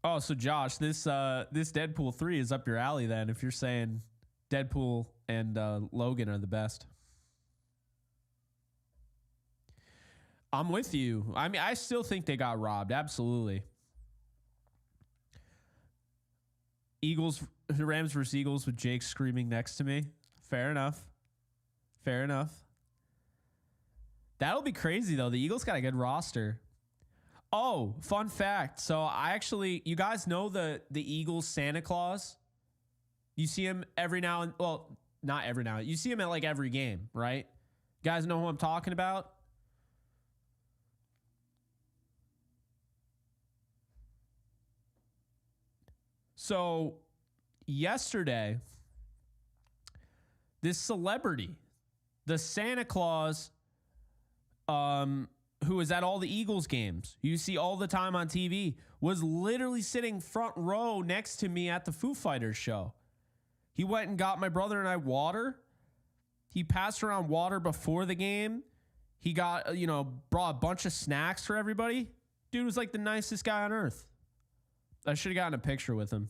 Oh, so Josh, this Deadpool 3 is up your alley then if you're saying Deadpool and Logan are the best. I'm with you. I mean, I still think they got robbed. Absolutely. Rams versus Eagles with Jake screaming next to me. Fair enough. Fair enough. That'll be crazy though. The Eagles got a good roster. Oh, fun fact. So you guys know the Eagles Santa Claus? You see him every now and, well, not every now. You see him at like every game, right? You guys know who I'm talking about? So yesterday, this celebrity, the Santa Claus, who was at all the Eagles games, you see all the time on TV, was literally sitting front row next to me at the Foo Fighters show. He went and got my brother and I water. He passed around water before the game. He got, brought a bunch of snacks for everybody. Dude was like the nicest guy on earth. I should have gotten a picture with him.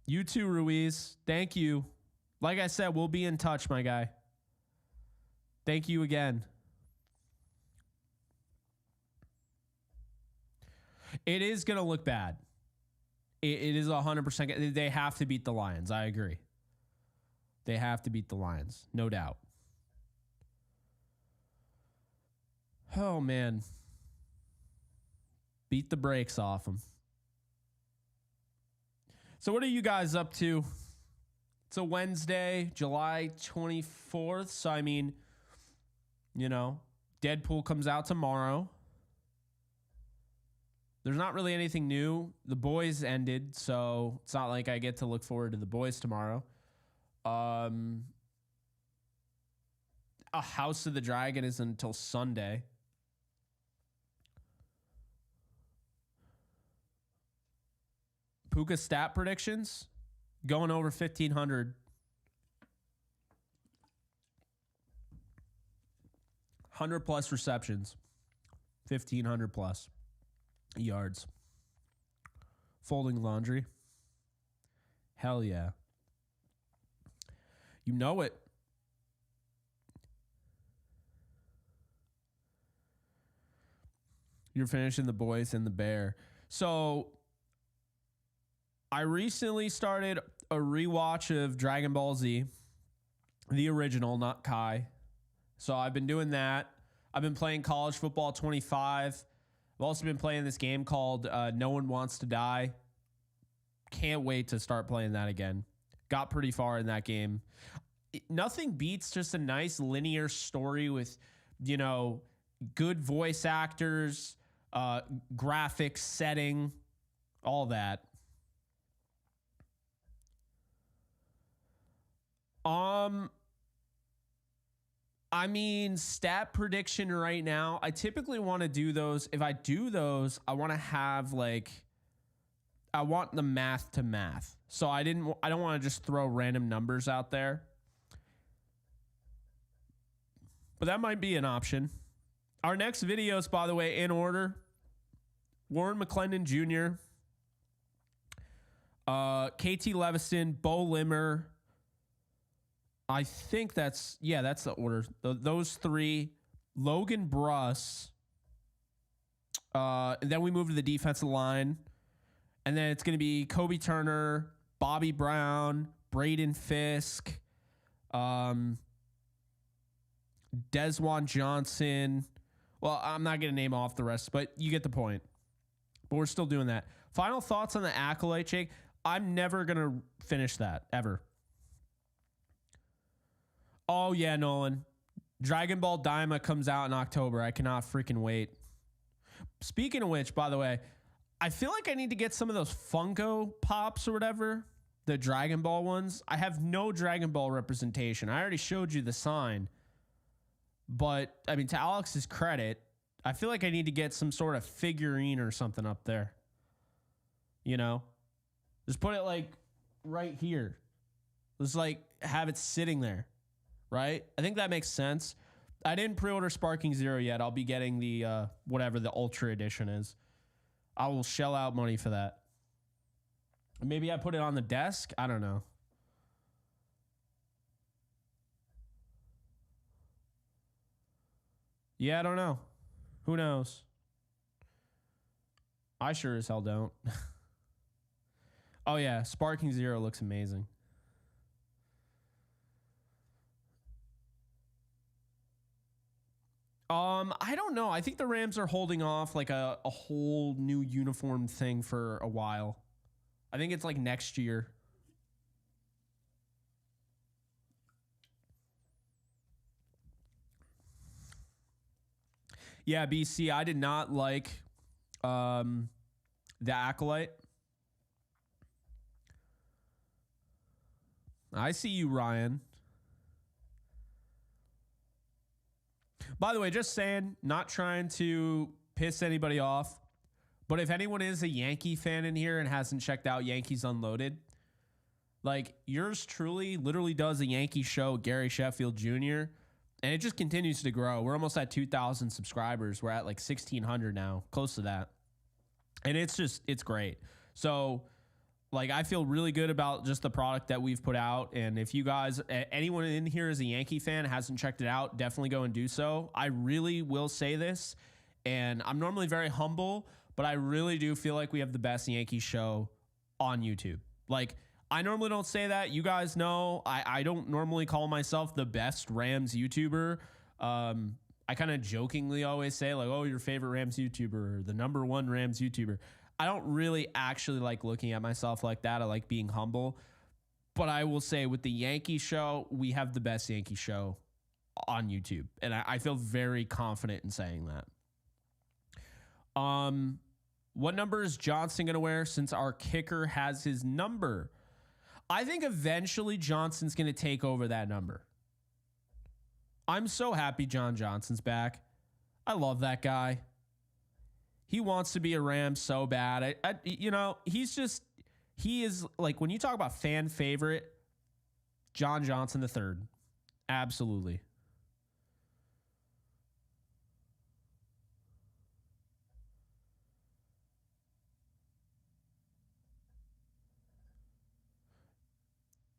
You too, Ruiz. Thank you. Like I said, we'll be in touch, my guy. Thank you again. It is going to look bad. It is 100%. They have to beat the Lions. I agree. They have to beat the Lions. No doubt. Oh, man. Beat the brakes off them. So what are you guys up to? It's a Wednesday, July 24th. So, I mean, Deadpool comes out tomorrow. There's not really anything new. The Boys ended, so it's not like I get to look forward to The Boys tomorrow. A House of the Dragon is until Sunday. Puka stat predictions going over 1,500. 100 plus receptions. 1,500 plus yards. Folding laundry. Hell yeah. You know it. You're finishing The Boys and the Bear. So I recently started a rewatch of Dragon Ball Z, the original, not Kai. So I've been doing that. I've been playing College Football 25. I've also been playing this game called No One Wants to Die. Can't wait to start playing that again. Got pretty far in that game. Nothing beats just a nice linear story with, good voice actors, graphics, setting, all that. I mean, stat prediction right now, I typically want to do those. If I do those, I want to have I want the math to math. So I don't want to just throw random numbers out there. But that might be an option. Our next videos, by the way, in order: Warren McClendon Jr., KT Leviston, Bo Limmer. I think that's the order. Those three. Logan Bruss. And then we move to the defensive line. And then it's going to be Kobe Turner, Bobby Brown, Braden Fisk, Desjuan Johnson. Well, I'm not going to name off the rest, but you get the point. But we're still doing that. Final thoughts on the Acolyte, Jake. I'm never going to finish that, ever. Oh, yeah, Nolan. Dragon Ball Daima comes out in October. I cannot freaking wait. Speaking of which, by the way, I feel like I need to get some of those Funko Pops or whatever, the Dragon Ball ones. I have no Dragon Ball representation. I already showed you the sign. But, I mean, to Alex's credit, I feel like I need to get some sort of figurine or something up there. Just put it, right here. Just, have it sitting there. Right? I think that makes sense. I didn't pre-order Sparking Zero yet. I'll be getting the whatever the Ultra Edition is. I will shell out money for that. Maybe I put it on the desk. I don't know. Yeah, I don't know. Who knows? I sure as hell don't. Oh yeah, Sparking Zero looks amazing. I don't know. I think the Rams are holding off like a whole new uniform thing for a while. I think it's like next year. Yeah, BC, I did not like the Acolyte. I see you, Ryan. By the way, just saying, not trying to piss anybody off, but if anyone is a Yankee fan in here and hasn't checked out Yankees Unloaded, like yours truly literally does a Yankee show, Gary Sheffield Jr., and it just continues to grow. We're almost at 2,000 subscribers. We're at like 1,600 now, close to that. And it's great. So, like, I feel really good about just the product that we've put out. And if you guys, anyone in here is a Yankee fan, hasn't checked it out, definitely go and do so. I really will say this, and I'm normally very humble, but I really do feel like we have the best Yankee show on YouTube. Like, I normally don't say that. You guys know I don't normally call myself the best Rams YouTuber. I kind of jokingly always say, like, oh, your favorite Rams YouTuber, or the #1 Rams YouTuber. I don't really actually like looking at myself like that. I like being humble. But I will say with the Yankee show, we have the best Yankee show on YouTube. And I feel very confident in saying that. What number is Johnson going to wear since our kicker has his number? I think eventually Johnson's going to take over that number. I'm so happy John Johnson's back. I love that guy. He wants to be a Ram so bad. He is like, when you talk about fan favorite, John Johnson III. Absolutely.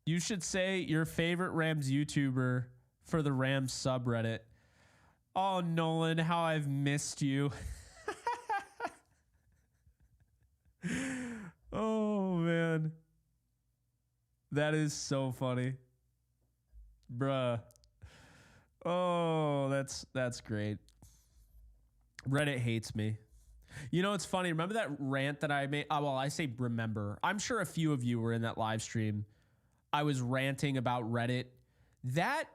You should say your favorite Rams YouTuber for the Rams subreddit. Oh, Nolan, how I've missed you. Oh, man. That is so funny. Bruh. Oh, that's great. Reddit hates me. You know, it's funny. Remember that rant that I made? Oh, well, I say remember. I'm sure a few of you were in that live stream. I was ranting about Reddit. That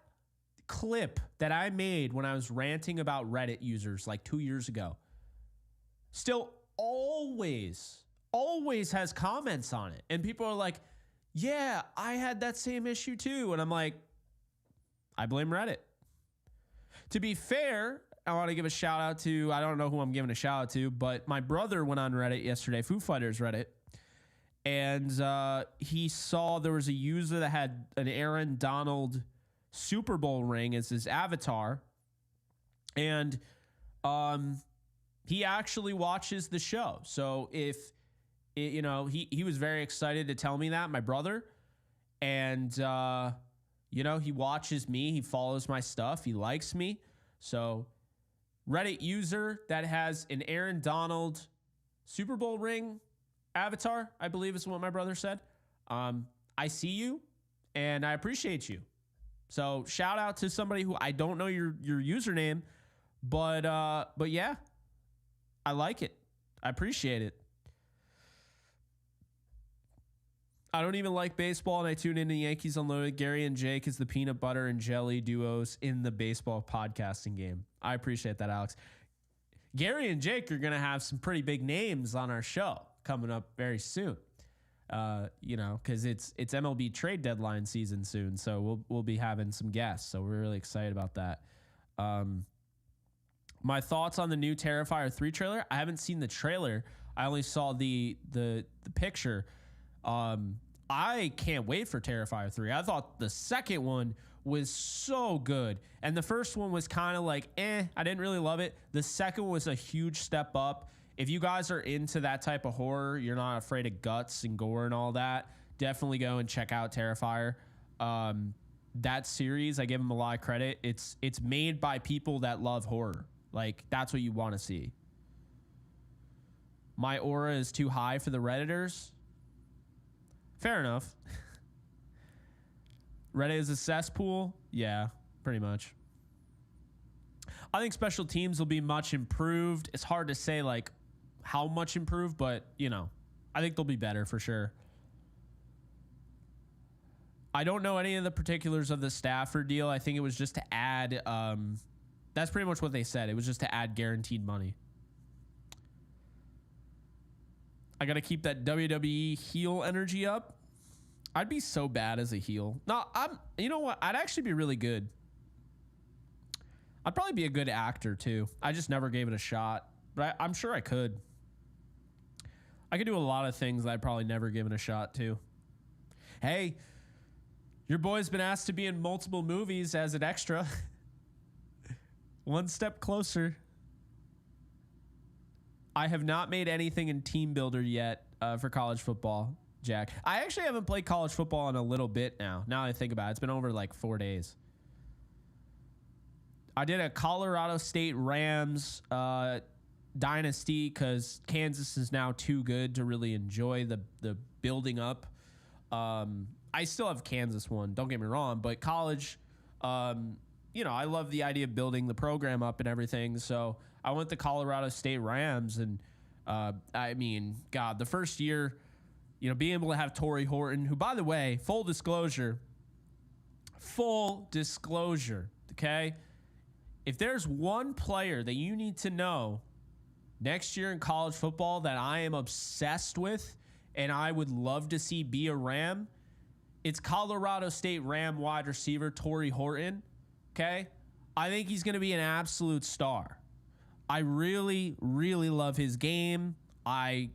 clip that I made when I was ranting about Reddit users like 2 years ago still always has comments on it. And people are like, yeah, I had that same issue too. And I'm like, I blame Reddit. To be fair, I want to give a shout out to, I don't know who I'm giving a shout out to, but my brother went on Reddit yesterday, Foo Fighters Reddit. And he saw there was a user that had an Aaron Donald Super Bowl ring as his avatar. And he actually watches the show. So if, he was very excited to tell me that, my brother. And, he watches me. He follows my stuff. He likes me. So Reddit user that has an Aaron Donald Super Bowl ring avatar, I believe is what my brother said. I see you and I appreciate you. So shout out to somebody who I don't know your username, but yeah, I like it. I appreciate it. I don't even like baseball, and I tune into Yankees Unloaded. Gary and Jake is the peanut butter and jelly duos in the baseball podcasting game. I appreciate that, Alex. Gary and Jake are going to have some pretty big names on our show coming up very soon. Because it's MLB trade deadline season soon, so we'll be having some guests. So we're really excited about that. My thoughts on the new Terrifier 3 trailer. I haven't seen the trailer. I only saw the picture. I can't wait for Terrifier 3. I thought the second one was so good. And the first one was kind of like, I didn't really love it. The second was a huge step up. If you guys are into that type of horror, you're not afraid of guts and gore and all that, definitely go and check out Terrifier. That series, I give them a lot of credit. It's made by people that love horror. Like, that's what you want to see. My aura is too high for the Redditors. Fair enough. Reddit is a cesspool? Yeah, pretty much. I think special teams will be much improved. It's hard to say, like, how much improved, but, you know, I think they'll be better for sure. I don't know any of the particulars of the Stafford deal. I think it was just to add, that's pretty much what they said. It was just to add guaranteed money. I got to keep that WWE heel energy up. I'd be so bad as a heel. No, you know what? I'd actually be really good. I'd probably be a good actor too. I just never gave it a shot, but I'm sure I could. I could do a lot of things that I'd probably never given a shot to. Hey, your boy's been asked to be in multiple movies as an extra. One step closer. I have not made anything in Team Builder yet for college football, Jack. I actually haven't played college football in a little bit now. Now I think about it, it's been over like 4 days. I did a Colorado State Rams dynasty because Kansas is now too good to really enjoy the building up. I still have Kansas one, don't get me wrong, but college, you know, I love the idea of building the program up and everything. So I went to Colorado State Rams, and I mean, God, the first year, you know, being able to have Torrey Horton, who, by the way, full disclosure, okay? If there's one player that you need to know next year in college football that I am obsessed with and I would love to see be a Ram, it's Colorado State Ram wide receiver Torrey Horton, okay? I think he's going to be an absolute star. I really, really love his game. I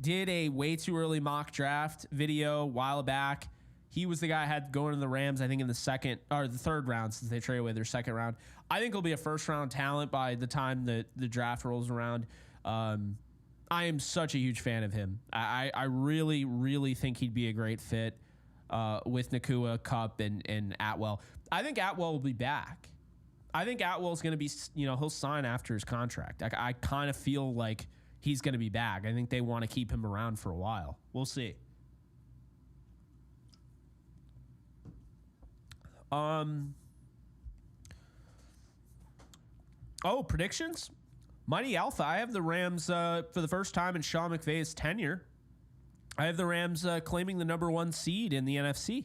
did a way too early mock draft video a while back. He was the guy I had going to the Rams, I think, in the second or the third round since they traded away their second round. I think he'll be a first-round talent by the time the draft rolls around. I am such a huge fan of him. I really, really think he'd be a great fit with Nakua, Kupp, and Atwell. I think Atwell will be back. I think Atwell's going to be, you know, he'll sign after his contract. I kind of feel like he's going to be back. I think they want to keep him around for a while. We'll see. Oh, predictions? Mighty Alpha. I have the Rams for the first time in Sean McVay's tenure. I have the Rams claiming the #1 seed in the NFC.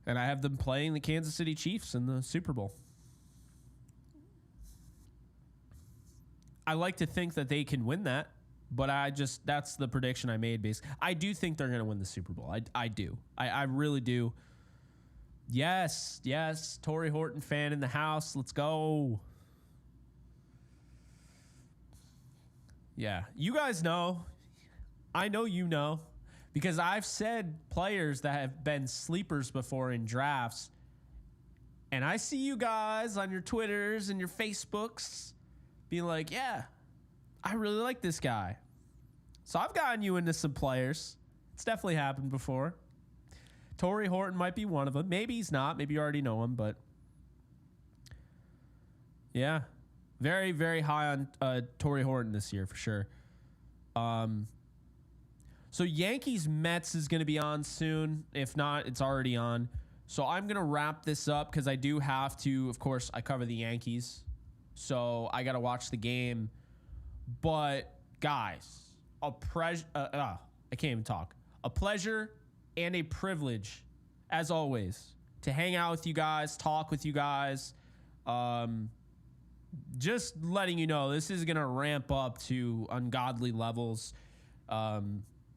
And I have them playing the Kansas City Chiefs in the Super Bowl. I like to think that they can win that, but that's the prediction I made. Basically, I do think they're going to win the Super Bowl. I do. I really do. Yes. Torrey Horton fan in the house. Let's go. Yeah. You guys know. I know you know. Because I've said players that have been sleepers before in drafts. And I see you guys on your Twitters and your Facebooks being like, yeah, I really like this guy. So I've gotten you into some players. It's definitely happened before. Torrey Horton might be one of them. Maybe he's not. Maybe you already know him, but yeah. Very, very high on Torrey Horton this year for sure. So Yankees Mets is going to be on soon. If not, it's already on. So I'm going to wrap this up because I do have to, of course, I cover the Yankees. So I got to watch the game. But guys, I can't even talk. A pleasure and a privilege, as always, to hang out with you guys, talk with you guys. Just letting you know, this is going to ramp up to ungodly levels.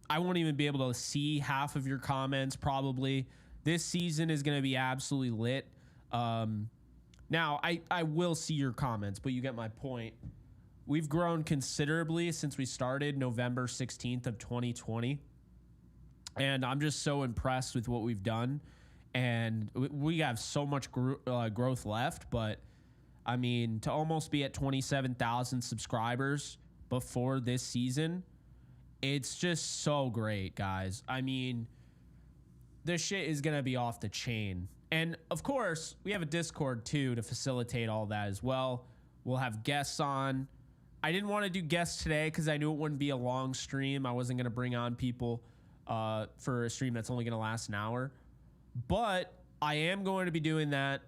I won't even be able to see half of your comments probably. This season is going to be absolutely lit. Now, I will see your comments, but you get my point. We've grown considerably since we started November 16th of 2020. And I'm just so impressed with what we've done. And we have so much growth left. But, I mean, to almost be at 27,000 subscribers before this season, it's just so great, guys. I mean, this shit is going to be off the chain. And, of course, we have a Discord, too, to facilitate all that as well. We'll have guests on. I didn't want to do guests today because I knew it wouldn't be a long stream. I wasn't going to bring on people for a stream that's only going to last an hour. But I am going to be doing that,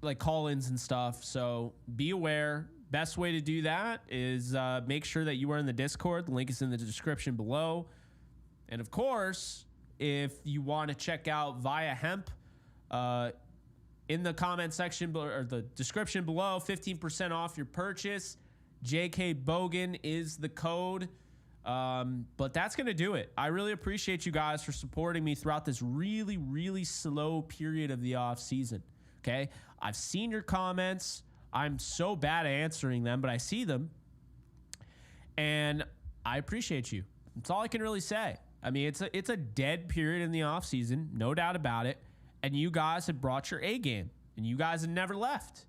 like call-ins and stuff. So be aware. Best way to do that is make sure that you are in the Discord. The link is in the description below. And, of course, if you want to check out Via Hemp, in the comment section or the description below, 15% off your purchase. JK Bogan is the code. But that's going to do it. I really appreciate you guys for supporting me throughout this really, really slow period of the off season. Okay. I've seen your comments. I'm so bad at answering them, but I see them and I appreciate you. That's all I can really say. I mean, it's a dead period in the off season, no doubt about it. And you guys have brought your A game and you guys have never left.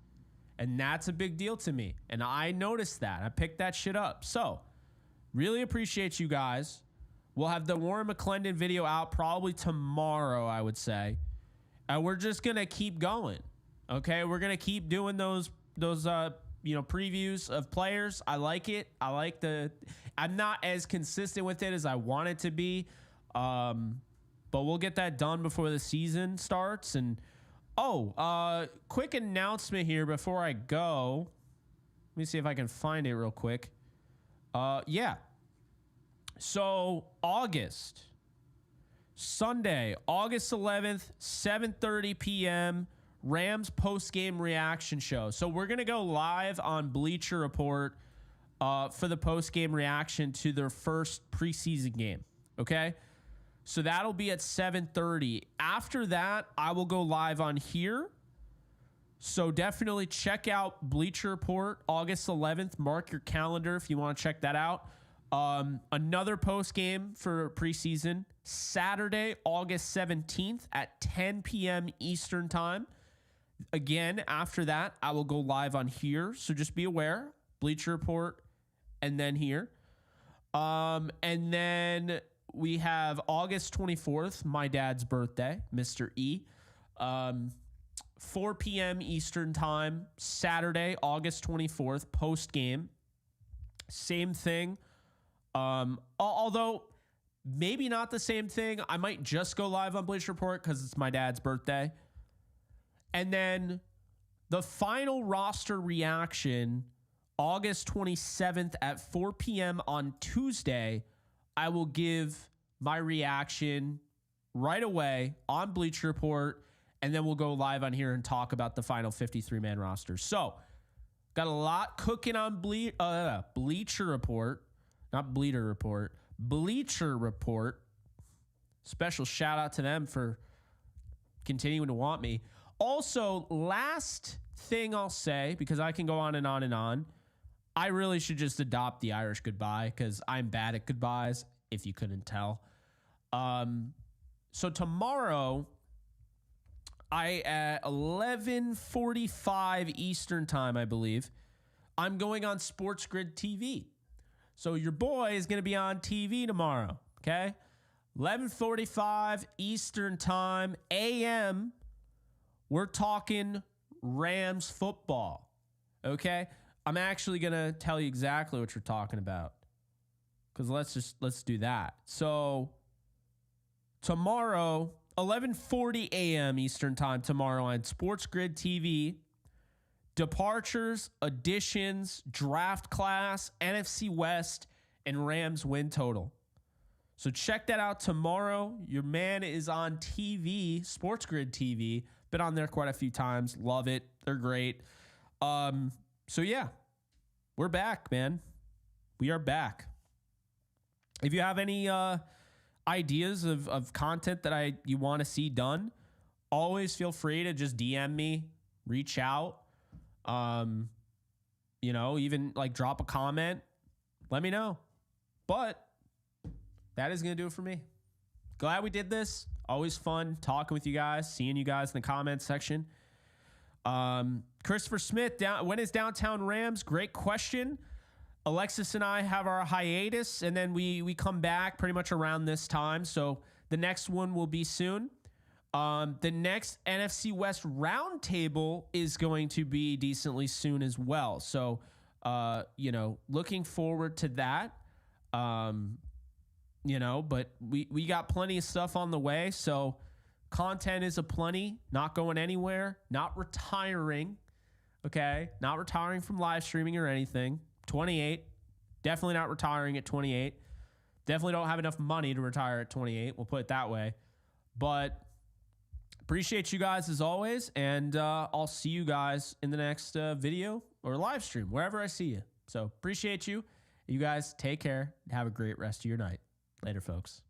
And that's a big deal to me. And I noticed that. I picked that shit up. So really appreciate you guys. We'll have the Warren McClendon video out probably tomorrow, I would say. And we're just going to keep going. Okay? We're going to keep doing those previews of players. I like it. I'm not as consistent with it as I want it to be. But we'll get that done before the season starts. And quick announcement here before I go. Let me see if I can find it real quick. Yeah. So August, Sunday, August 11th, 7:30 p.m. Rams post-game reaction show. So we're going to go live on Bleacher Report for the post-game reaction to their first preseason game. Okay? So that'll be at 7:30. After that, I will go live on here. So definitely check out Bleacher Report, August 11th. Mark your calendar if you want to check that out. Another post game for preseason, Saturday, August 17th at 10 p.m. Eastern time. Again, after that, I will go live on here. So just be aware, Bleacher Report, and then here. And then we have August 24th, my dad's birthday, Mr. E. 4 p.m. Eastern time, Saturday, August 24th, post game. Same thing. Although maybe not the same thing. I might just go live on Bleacher Report because it's my dad's birthday. And then the final roster reaction, August 27th at 4 p.m. on Tuesday, I will give my reaction right away on Bleacher Report, and then we'll go live on here and talk about the final 53-man roster. So, got a lot cooking on Bleacher Report. Not Bleeder Report. Bleacher Report. Special shout out to them for continuing to want me. Also, last thing I'll say, because I can go on and on and on, I really should just adopt the Irish goodbye because I'm bad at goodbyes, if you couldn't tell. So tomorrow, at 11:45 Eastern time, I believe, I'm going on Sports Grid TV. So your boy is going to be on TV tomorrow, okay? 11:45 Eastern time, AM. We're talking Rams football, okay? I'm actually going to tell you exactly what you're talking about because let's do that. So tomorrow, 11:40 a.m. Eastern time tomorrow on Sports Grid TV, departures, additions, draft class, NFC West, and Rams win total. So check that out tomorrow. Your man is on TV, Sports Grid TV. Been on there quite a few times. Love it. They're great. So yeah, we're back, man. We are back. If you have any ideas of content that you want to see done, always feel free to just DM me, reach out. Even like drop a comment. Let me know. But that is going to do it for me. glad we did this. Always fun talking with you guys, seeing you guys in the comments section. Christopher Smith, when is Downtown Rams? Great question. Alexis and I have our hiatus, and then we come back pretty much around this time. So the next one will be soon. The next NFC West roundtable is going to be decently soon as well. So, looking forward to that. But we got plenty of stuff on the way. So content is aplenty, not going anywhere, not retiring. Okay. Not retiring from live streaming or anything. 28, definitely not retiring at 28. Definitely don't have enough money to retire at 28. We'll put it that way. But appreciate you guys as always. And I'll see you guys in the next video or live stream, wherever I see you. So appreciate you. You guys take care. Have a great rest of your night. Later, folks.